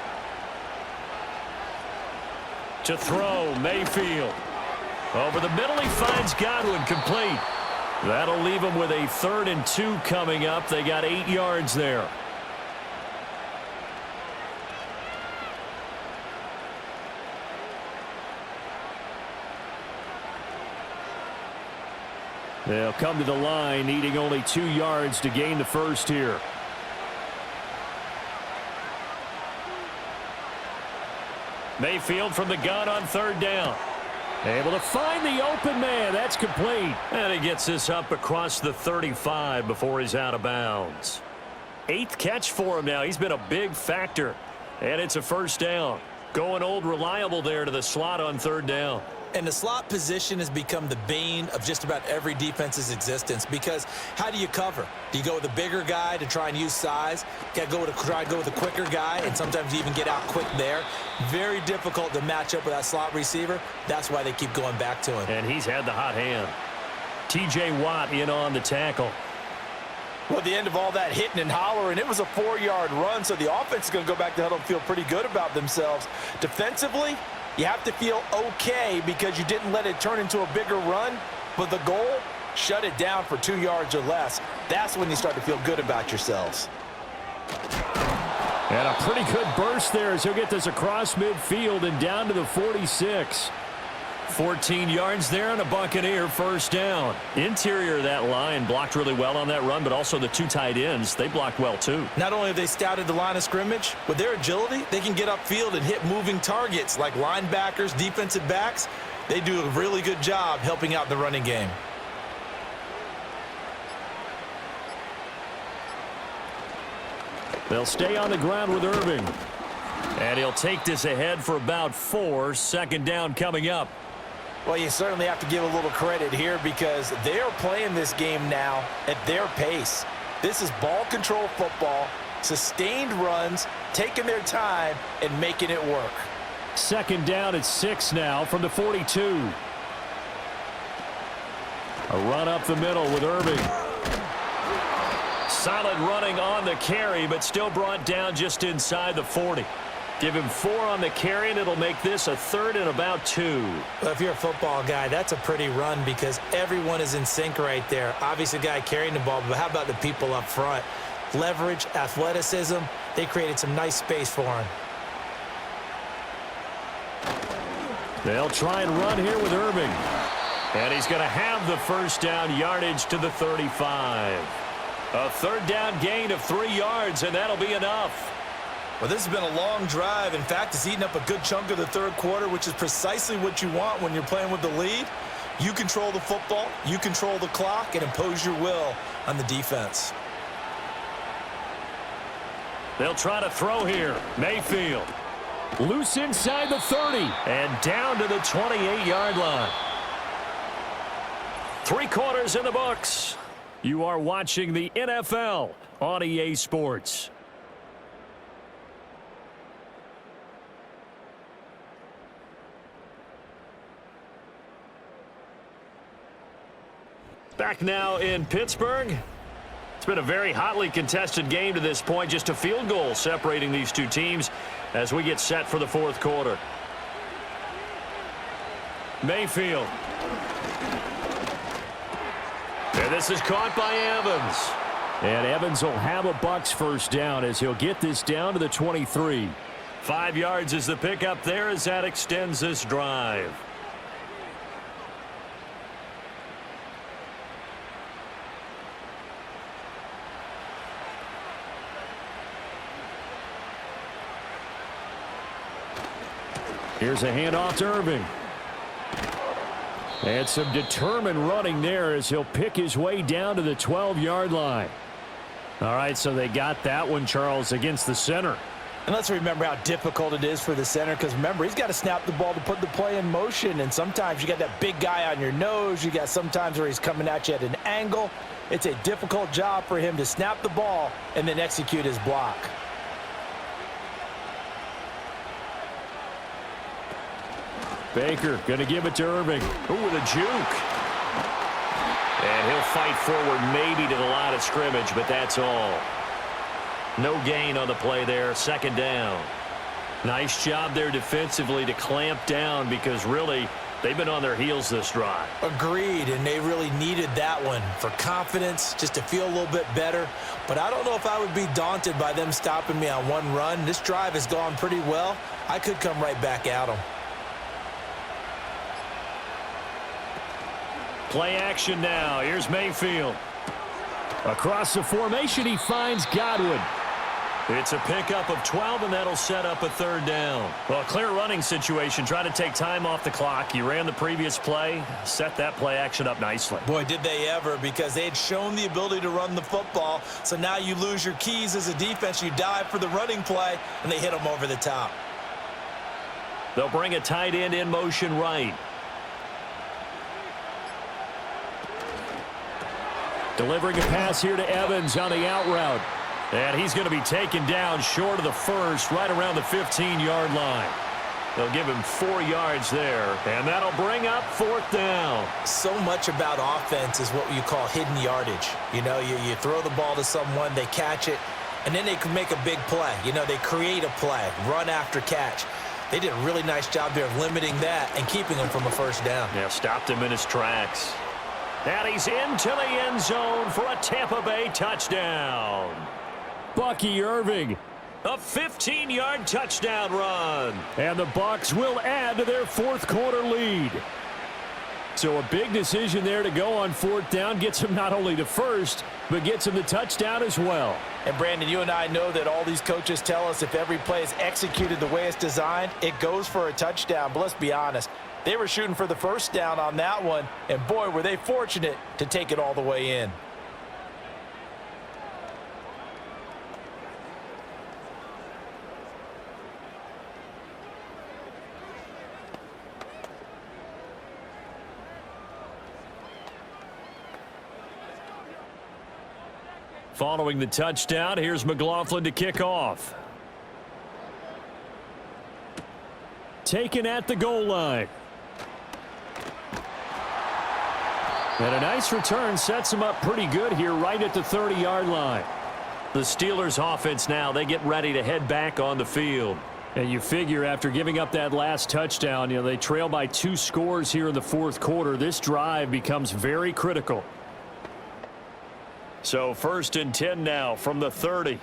To throw, Mayfield. Over the middle, he finds Godwin, complete. That'll leave him with a 3rd and 2 coming up. They got 8 yards there. They'll come to the line, needing only 2 yards to gain the first here. Mayfield from the gun on 3rd down. Able to find the open man. That's complete. And he gets this up across the 35 before he's out of bounds. 8th catch for him now. He's been a big factor. And it's a 1st down. Going old reliable there to the slot on 3rd down.
And the slot position has become the bane of just about every defense's existence because how do you cover? Do you go with a bigger guy to try and use size? Got to try and go with a quicker guy, and sometimes you even get out quick there. Very difficult to match up with that slot receiver. That's why they keep going back to him.
And he's had the hot hand. T.J. Watt in on the tackle.
Well, at the end of all that hitting and hollering, it was a 4-yard run, so the offense is going to go back to huddle and feel pretty good about themselves. Defensively, you have to feel okay because you didn't let it turn into a bigger run, but the goal, shut it down for 2 yards or less. That's when you start to feel good about yourselves.
And a pretty good burst there as he'll get this across midfield and down to the 46. 14 yards there and a Buccaneer 1st down. Interior of that line blocked really well on that run, but also the 2 tight ends, they blocked well too.
Not only have they scouted the line of scrimmage, with their agility, they can get upfield and hit moving targets like linebackers, defensive backs. They do a really good job helping out the running game.
They'll stay on the ground with Irving. And he'll take this ahead for about 4. 2nd down coming up.
Well, you certainly have to give a little credit here because they are playing this game now at their pace. This is ball control football, sustained runs, taking their time, and making it work.
2nd down at 6 now from the 42. A run up the middle with Irving. Solid running on the carry, but still brought down just inside the 40. Give him 4 on the carry, and it'll make this a 3rd and about 2.
Well, if you're a football guy, that's a pretty run because everyone is in sync right there. Obviously, the guy carrying the ball, but how about the people up front? Leverage, athleticism, they created some nice space for him.
They'll try and run here with Irving. And he's going to have the 1st down yardage to the 35. A 3rd down gain of 3 yards, and that'll be enough.
Well, this has been a long drive. In fact, it's eaten up a good chunk of the 3rd quarter, which is precisely what you want when you're playing with the lead. You control the football, you control the clock, and impose your will on the defense.
They'll try to throw here. Mayfield. Loose inside the 30. And down to the 28-yard line. 3 quarters in the books. You are watching the NFL on EA Sports. Back now in Pittsburgh. It's been a very hotly contested game to this point. Just a field goal separating these two teams as we get set for the fourth quarter. Mayfield. And this is caught by Evans. And Evans will have a Bucs first down as he'll get this down to the 23. 5 yards is the pickup there as that extends this drive. Here's a handoff to Irving. And some determined running there as he'll pick his way down to the 12-yard line. All right, so they got that one, Charles, against the center.
And let's remember how difficult it is for the center, because remember, he's got to snap the ball to put the play in motion, and sometimes you got that big guy on your nose. You got sometimes where he's coming at you at an angle. It's a difficult job for him to snap the ball and then execute his block.
Baker going to give it to Irving. Ooh, with a juke. And he'll fight forward maybe to the line of scrimmage, but that's all. No gain on the play there. Second down. Nice job there defensively to clamp down because really they've been on their heels this drive.
Agreed, and they really needed that one for confidence, just to feel a little bit better. But I don't know if I would be daunted by them stopping me on one run. This drive has gone pretty well. I could come right back at them.
Play action now. Here's Mayfield. Across the formation, he finds Godwin. It's a pickup of 12, and that'll set up a third down. Well, a clear running situation. Try to take time off the clock. You ran the previous play. Set that play action up nicely.
Boy, did they ever, because they had shown the ability to run the football. So now you lose your keys as a defense. You dive for the running play, and they hit them over the top.
They'll bring a tight end in motion right. Delivering a pass here to Evans on the out route. And he's going to be taken down short of the first, right around the 15-yard line. They'll give him 4 yards there, and that'll bring up fourth down.
So much about offense is what you call hidden yardage. You know, you throw the ball to someone, they catch it, and then they can make a big play. You know, they create a play, run after catch. They did a really nice job there of limiting that and keeping him from a first down.
Yeah, stopped him in his tracks. And he's into the end zone for a Tampa Bay touchdown. Bucky Irving. A 15-yard touchdown run. And the Bucs will add to their fourth quarter lead. So a big decision there to go on fourth down. Gets him not only to first, but gets him the touchdown as well.
And Brandon, you and I know that all these coaches tell us if every play is executed the way it's designed, it goes for a touchdown. But let's be honest. They were shooting for the first down on that one, and boy, were they fortunate to take it all the way in.
Following the touchdown, here's McLaughlin to kick off. Taken at the goal line. And a nice return sets him up pretty good here right at the 30-yard line. The Steelers offense now, they get ready to head back on the field. And you figure after giving up that last touchdown, you know, they trail by 2 scores here in the fourth quarter. This drive becomes very critical. So 1st and 10 now from the 30.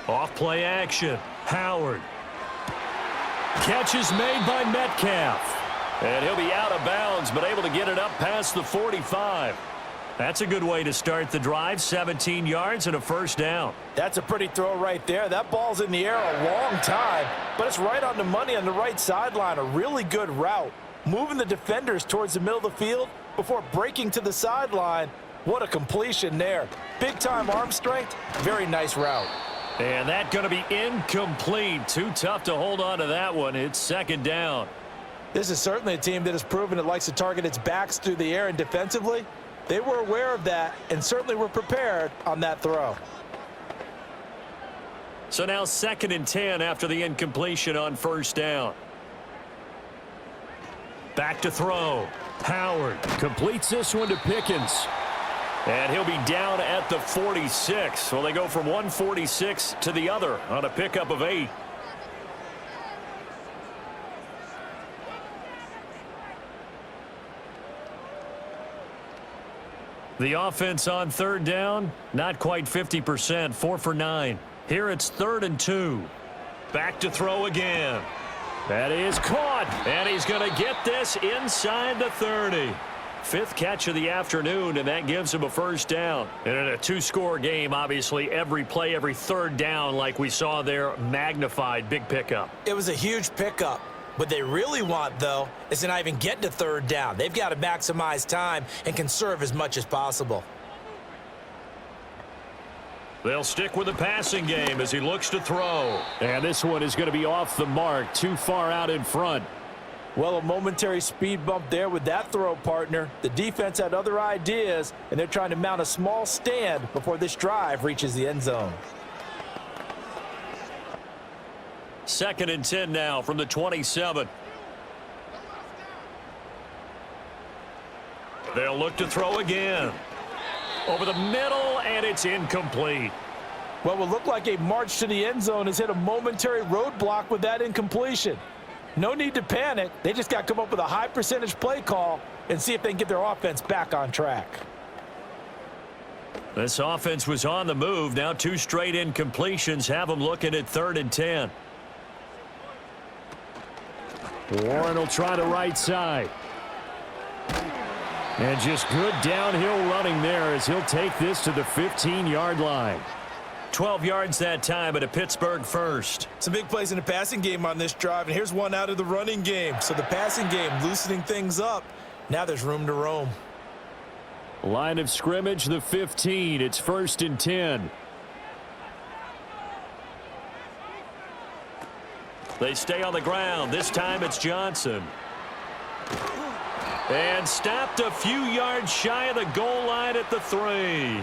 Off play action. Howard. Catch is made by Metcalf. And he'll be out of bounds, but able to get it up past the 45. That's a good way to start the drive. 17 yards and a first down.
That's a pretty throw right there. That ball's in the air a long time, but it's right on the money on the right sideline. A really good route. Moving the defenders towards the middle of the field before breaking to the sideline What a completion there. Big-time arm strength. Very nice route.
And that's going to be incomplete. Too tough to hold on to that one. It's second down.
This is certainly a team that has proven it likes to target its backs through the air, and defensively, they were aware of that and certainly were prepared on that throw.
So now 2nd and 10 after the incompletion on first down. Back to throw. Howard completes this one to Pickens. And he'll be down at the 46. Well, they go from 146 to the other on a pickup of 8. The offense on third down, not quite 50%, 4 for 9. Here it's 3rd and 2. Back to throw again. That is caught, and he's going to get this inside the 30. 5th catch of the afternoon, and that gives him a first down. And in a 2-score game, obviously, every play, every third down, like we saw there, magnified. Big pickup.
It was a huge pickup. What they really want, though, is to not even get to third down. They've got to maximize time and conserve as much as possible.
They'll stick with the passing game as he looks to throw. And this one is going to be off the mark, too far out in front.
Well, a momentary speed bump there with that throw, partner. The defense had other ideas, and they're trying to mount a small stand before this drive reaches the end zone.
2nd and 10 now from the 27. They'll look to throw again. Over the middle, and it's incomplete.
What will look like a march to the end zone has hit a momentary roadblock with that incompletion. No need to panic. They just got to come up with a high percentage play call and see if they can get their offense back on track.
This offense was on the move. Now 2 straight incompletions have them looking at 3rd and 10.
Warren will try the right side. And just good downhill running there as he'll take this to the 15-yard line.
12 yards that time, but a Pittsburgh first.
Some big plays in the passing game on this drive, and here's one out of the running game. So the passing game loosening things up. Now there's room to roam.
Line of scrimmage, the 15. It's 1st and 10.
They stay on the ground. This time it's Johnson. And stopped a few yards shy of the goal line at the 3.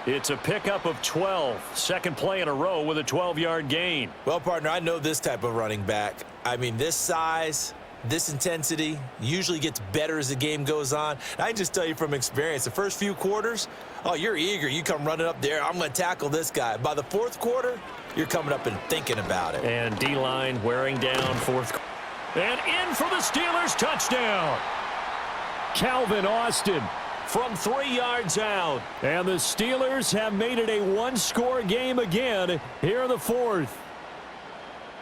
It's a pickup of 12. Second play in a row with a 12-yard gain.
Well, partner, I know this type of running back. I mean, this size, this intensity usually gets better as the game goes on. And I can just tell you from experience, the first few quarters, oh, you're eager. You come running up there. I'm going to tackle this guy. By the 4th quarter, you're coming up and thinking about it.
And D-line wearing down 4th. And in for the Steelers, touchdown.
Calvin Austin
from 3 yards out.
And the Steelers have made it a 1-score game again here in the 4th.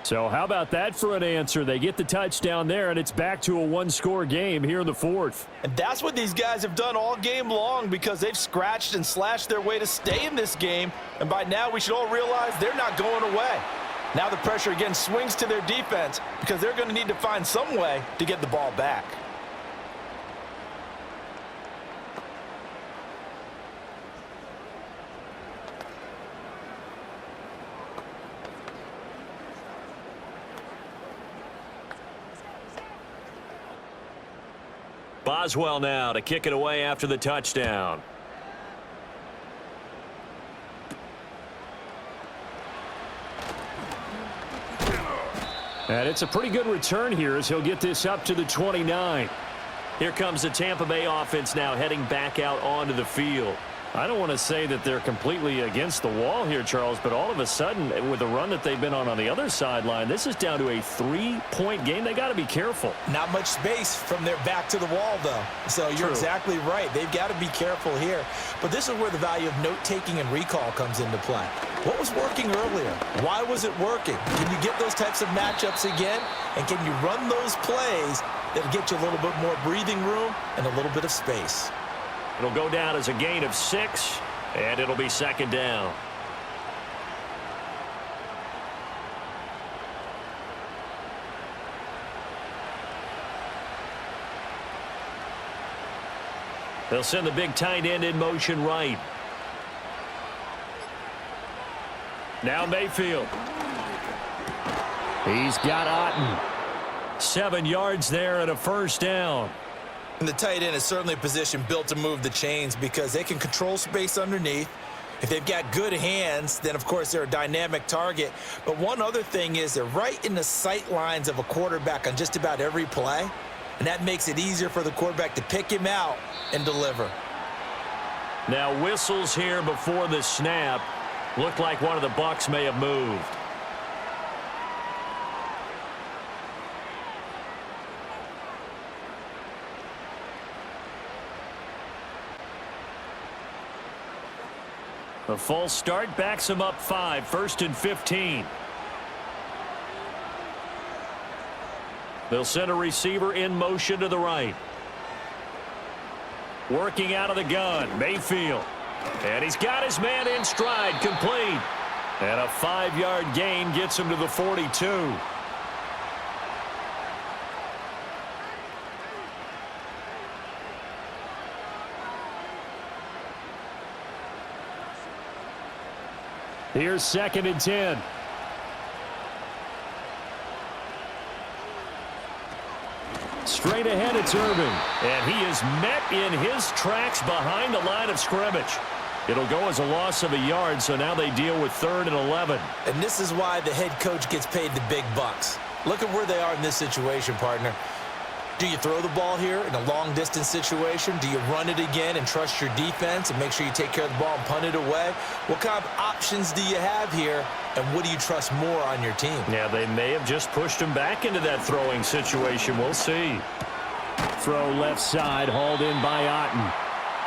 So how about that for an answer? They get the touchdown there, and it's back to a 1-score game here in the 4th.
And that's what these guys have done all game long because they've scratched and slashed their way to stay in this game. And by now we should all realize they're not going away. Now the pressure again swings to their defense because they're going to need to find some way to get the ball back.
Boswell now to kick it away after the touchdown.
And it's a pretty good return here as he'll get this up to the 29.
Here comes the Tampa Bay offense now heading back out onto the field.
I don't want to say that they're completely against the wall here, Charles, but all of a sudden, with the run that they've been on the other sideline, this is down to a 3-point game. They got to be careful.
Not much space from their back to the wall, though. So you're exactly right. They've got to be careful here. But this is where the value of note-taking and recall comes into play. What was working earlier? Why was it working? Can you get those types of matchups again? And can you run those plays that'll get you a little bit more breathing room and a little bit of space?
It'll go down as a gain of 6, and it'll be second down.
They'll send the big tight end in motion right. Now Mayfield. He's got Otten. 7 yards there and a first down.
And the tight end is certainly a position built to move the chains because they can control space underneath. If they've got good hands, then, of course, they're a dynamic target. But one other thing is they're right in the sight lines of a quarterback on just about every play, and that makes it easier for the quarterback to pick him out and deliver.
Now whistles here before the snap. Looked like one of the Bucs may have moved. The false start backs him up 5, 1st and 15. They'll send a receiver in motion to the right. Working out of the gun, Mayfield. And he's got his man in stride, complete. And a 5-yard gain gets him to the 42. Here's 2nd and 10. Straight ahead, it's Irving. And he is met in his tracks behind the line of scrimmage. It'll go as a loss of a yard, so now they deal with 3rd and 11.
And this is why the head coach gets paid the big bucks. Look at where they are in this situation, partner. Do you throw the ball here in a long-distance situation? Do you run it again and trust your defense and make sure you take care of the ball and punt it away? What kind of options do you have here, and what do you trust more on your team?
Yeah, they may have just pushed him back into that throwing situation. We'll see. Throw left side, hauled in by Otten.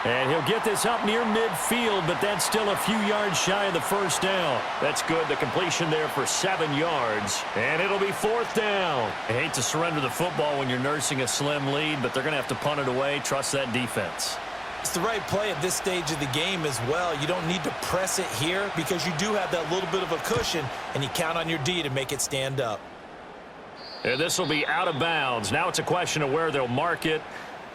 And he'll get this up near midfield, but that's still a few yards shy of the first down. That's good. The completion there for 7 yards. And it'll be 4th down. I hate to surrender the football when you're nursing a slim lead, but they're going to have to punt it away. Trust that defense.
It's the right play at this stage of the game as well. You don't need to press it here because you do have that little bit of a cushion, and you count on your D to make it stand up.
And this will be out of bounds. Now it's a question of where they'll mark it.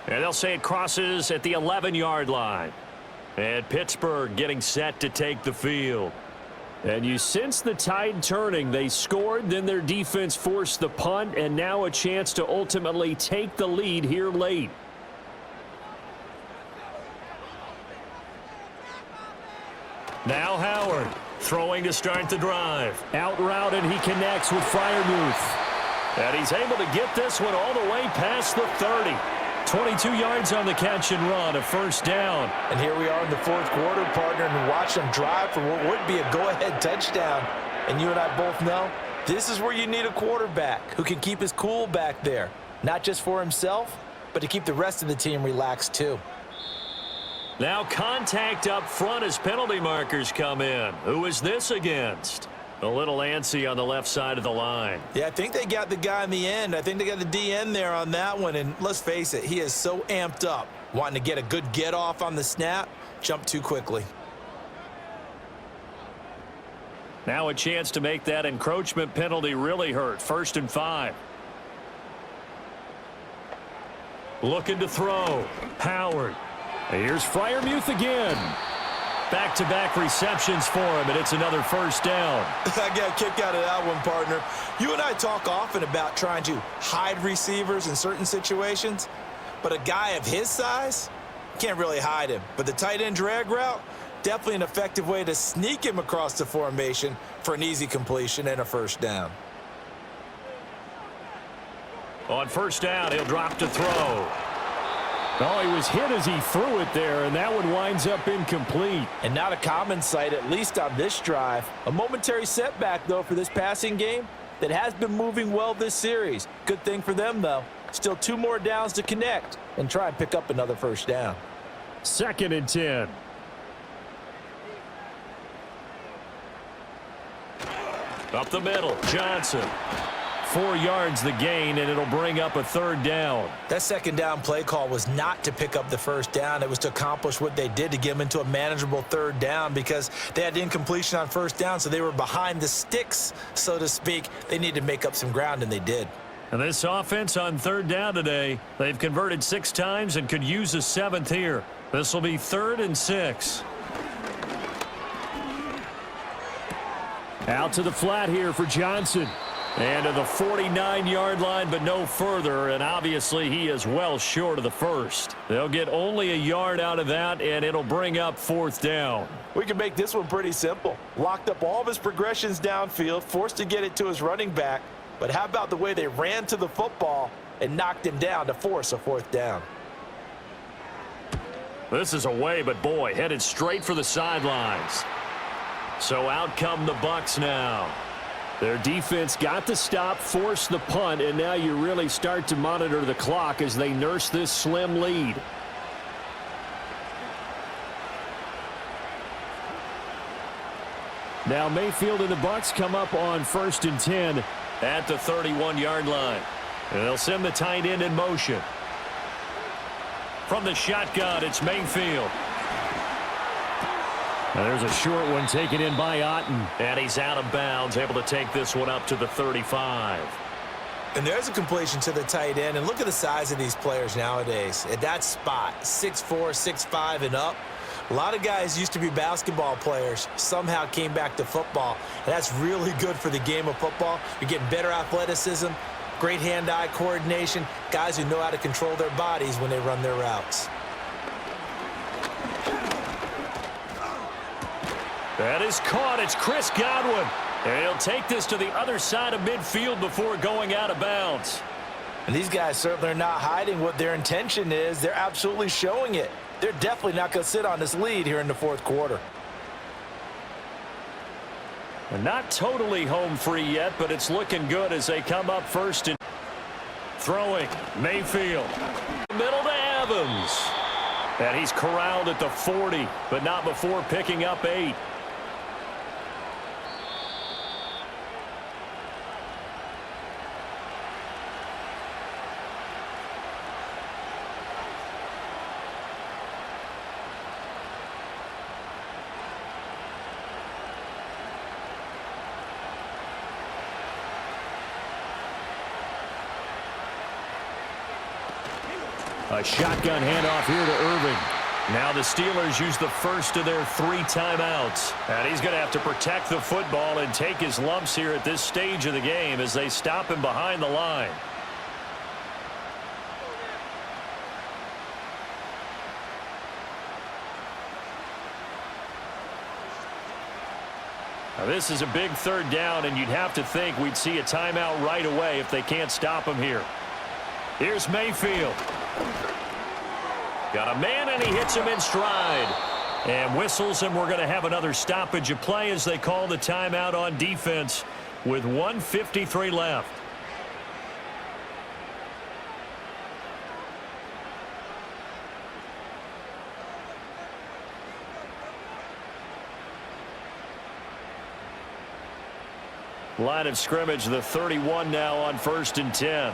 And they'll say it crosses at the 11-yard line. And Pittsburgh getting set to take the field. And you sense the tide turning. They scored, then their defense forced the punt, and now a chance to ultimately take the lead here late. Now Howard throwing to start the drive. Out route, and he connects with Freiermuth. And he's able to get this one all the way past the 30. 22 yards on the catch and run, a first down.
And here we are in the 4th quarter, partner, and watch them drive for what would be a go-ahead touchdown. And you and I both know this is where you need a quarterback who can keep his cool back there, not just for himself, but to keep the rest of the team relaxed too.
Now contact up front as penalty markers come in. Who is this against? A little antsy on the left side of the line.
Yeah, I think they got the guy in the end. I think they got the DN there on that one. And let's face it, he is so amped up, wanting to get a good get-off on the snap, jump too quickly.
Now a chance to make that encroachment penalty really hurt. 1st and 5. Looking to throw. Howard. Here's Freiermuth again. Back-to-back receptions for him, and it's another first down.
I got a kick out of that one, partner. You and I talk often about trying to hide receivers in certain situations, but a guy of his size, can't really hide him. But the tight end drag route, definitely an effective way to sneak him across the formation for an easy completion and a first down.
On first down, he'll drop to throw. Oh, he was hit as he threw it there, and that one winds up incomplete.
And not a common sight, at least on this drive. A momentary setback, though, for this passing game that has been moving well this series. Good thing for them, though. Still 2 more downs to connect and try and pick up another first down.
2nd and 10. Up the middle, Johnson. 4 yards the gain, and it'll bring up a 3rd down.
That 2nd down play call was not to pick up the first down. It was to accomplish what they did to get them into a manageable 3rd down because they had incompletion on first down, so they were behind the sticks, so to speak. They needed to make up some ground, and they did.
And this offense on 3rd down today, they've converted 6 times and could use a 7th here. This will be 3rd and 6.
Out to the flat here for Johnson.
And to the 49-yard line, but no further, and obviously he is well short of the first. They'll get only a yard out of that, and it'll bring up 4th down.
We can make this one pretty simple. Locked up all of his progressions downfield, forced to get it to his running back, but how about the way they ran to the football and knocked him down to force a 4th down?
This is away, but boy, headed straight for the sidelines. So out come the Bucs now.
Their defense got the stop, forced the punt, and now you really start to monitor the clock as they nurse this slim lead. Now Mayfield and the Bucs come up on 1st and 10
at the 31-yard line.
And they'll send the tight end in motion.
From the shotgun, it's Mayfield.
Now there's a short one taken in by Otten.
And he's out of bounds, able to take this one up to the 35.
And there's a completion to the tight end. And look at the size of these players nowadays. At that spot, 6'4", 6'5", and up. A lot of guys used to be basketball players, somehow came back to football. And that's really good for the game of football. You're getting better athleticism, great hand-eye coordination, guys who know how to control their bodies when they run their routes.
That is caught. It's Chris Godwin. And he'll take this to the other side of midfield before going out of bounds.
And these guys certainly are not hiding what their intention is. They're absolutely showing it. They're definitely not going to sit on this lead here in the 4th quarter.
And not totally home free yet, but it's looking good as they come up first and throwing. Mayfield. Middle to Evans. And he's corralled at the 40, but not before picking up 8.
A shotgun handoff here to Irving.
Now the Steelers use the first of their 3 timeouts. And he's going to have to protect the football and take his lumps here at this stage of the game as they stop him behind the line. Now this is a big 3rd down, and you'd have to think we'd see a timeout right away if they can't stop him here. Here's Mayfield. Got a man, and he hits him in stride. And whistles, and we're going to have another stoppage of play as they call the timeout on defense with 1:53 left. Line of scrimmage, the 31 now on 1st and 10.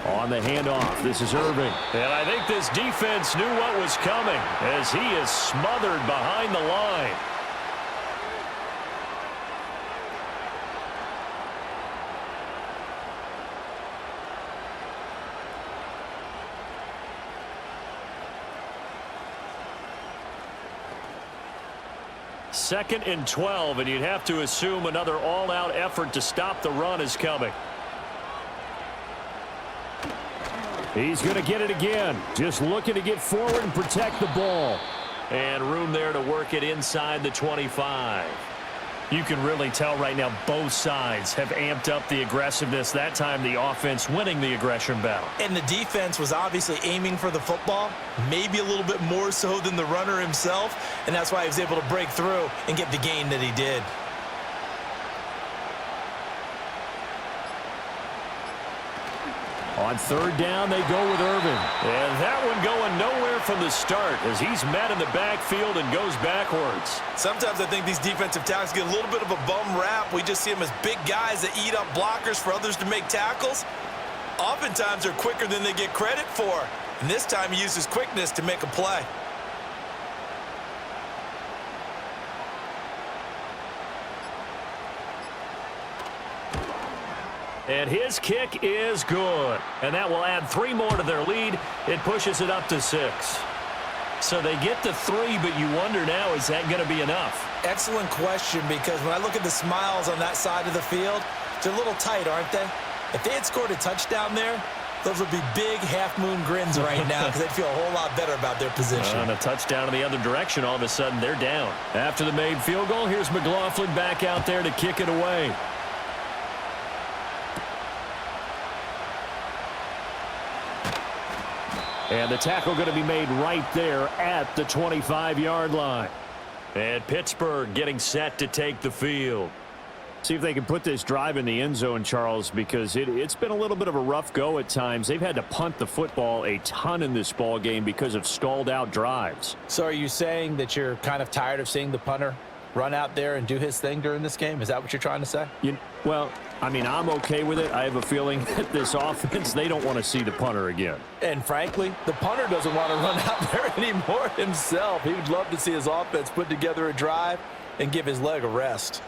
On the handoff, this is Irving.
And I think this defense knew what was coming as he is smothered behind the line. Second and 12, and you'd have to assume another all-out effort to stop the run is coming.
He's going to get it again. Just looking to get forward and protect the ball.
And room there to work it inside the 25. You can really tell right now both sides have amped up the aggressiveness. That time the offense winning the aggression battle.
And the defense was obviously aiming for the football, maybe a little bit more so than the runner himself, and that's why he was able to break through and get the gain that he did.
On 3rd down, they go with Irving.
And that one going nowhere from the start as he's met in the backfield and goes backwards.
Sometimes I think these defensive tackles get a little bit of a bum rap. We just see them as big guys that eat up blockers for others to make tackles. Oftentimes they're quicker than they get credit for. And this time he used his quickness to make a play.
And his kick is good. And that will add 3 more to their lead. It pushes it up to 6. So they get to 3, but you wonder now, is that going to be enough?
Excellent question, because when I look at the smiles on that side of the field, they're a little tight, aren't they? If they had scored a touchdown there, those would be big half-moon grins right now because they'd feel a whole lot better about their position.
On a touchdown in the other direction, all of a sudden they're down. After the made field goal, here's McLaughlin back out there to kick it away. And the tackle going to be made right there at the 25-yard line. And Pittsburgh getting set to take the field. See if they can put this drive in the end zone, Charles, because it's been a little bit of a rough go at times. They've had to punt the football a ton in this ball game because of stalled out drives.
So are you saying that you're kind of tired of seeing the punter run out there and do his thing during this game? Is that what you're trying to say?
Well, I mean, I'm okay with it. I have a feeling that this offense, they don't want to see the punter again.
And frankly, the punter doesn't want to run out there anymore himself. He would love to see his offense put together a drive and give his leg a rest.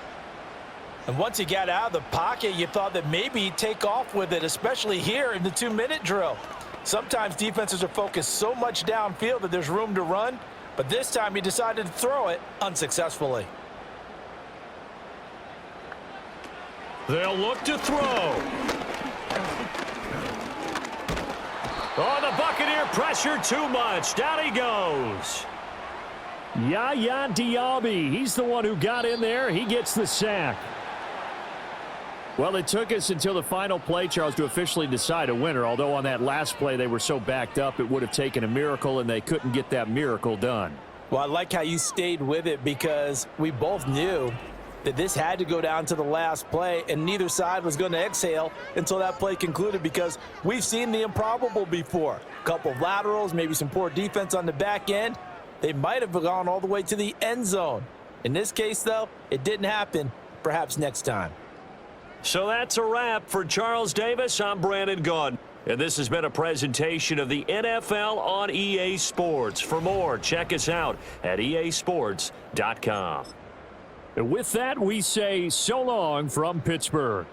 And once he got out of the pocket, you thought that maybe he'd take off with it, especially here in the 2-minute drill. Sometimes defenses are focused so much downfield that there's room to run, but this time he decided to throw it unsuccessfully.
They'll look to throw. Oh, the Buccaneer pressure too much. Down he goes.
Yaya Diaby, he's the one who got in there. He gets the sack. Well, it took us until the final play, Charles, to officially decide a winner, although on that last play they were so backed up it would have taken a miracle, and they couldn't get that miracle done.
Well, I like how you stayed with it because we both knew that this had to go down to the last play, and neither side was going to exhale until that play concluded because we've seen the improbable before. A couple of laterals, maybe some poor defense on the back end. They might have gone all the way to the end zone. In this case, though, it didn't happen. Perhaps next time.
So that's a wrap for Charles Davis. I'm Brandon Gaudin. And this has been a presentation of the NFL on EA Sports. For more, check us out at easports.com.
And with that, we say so long from Pittsburgh.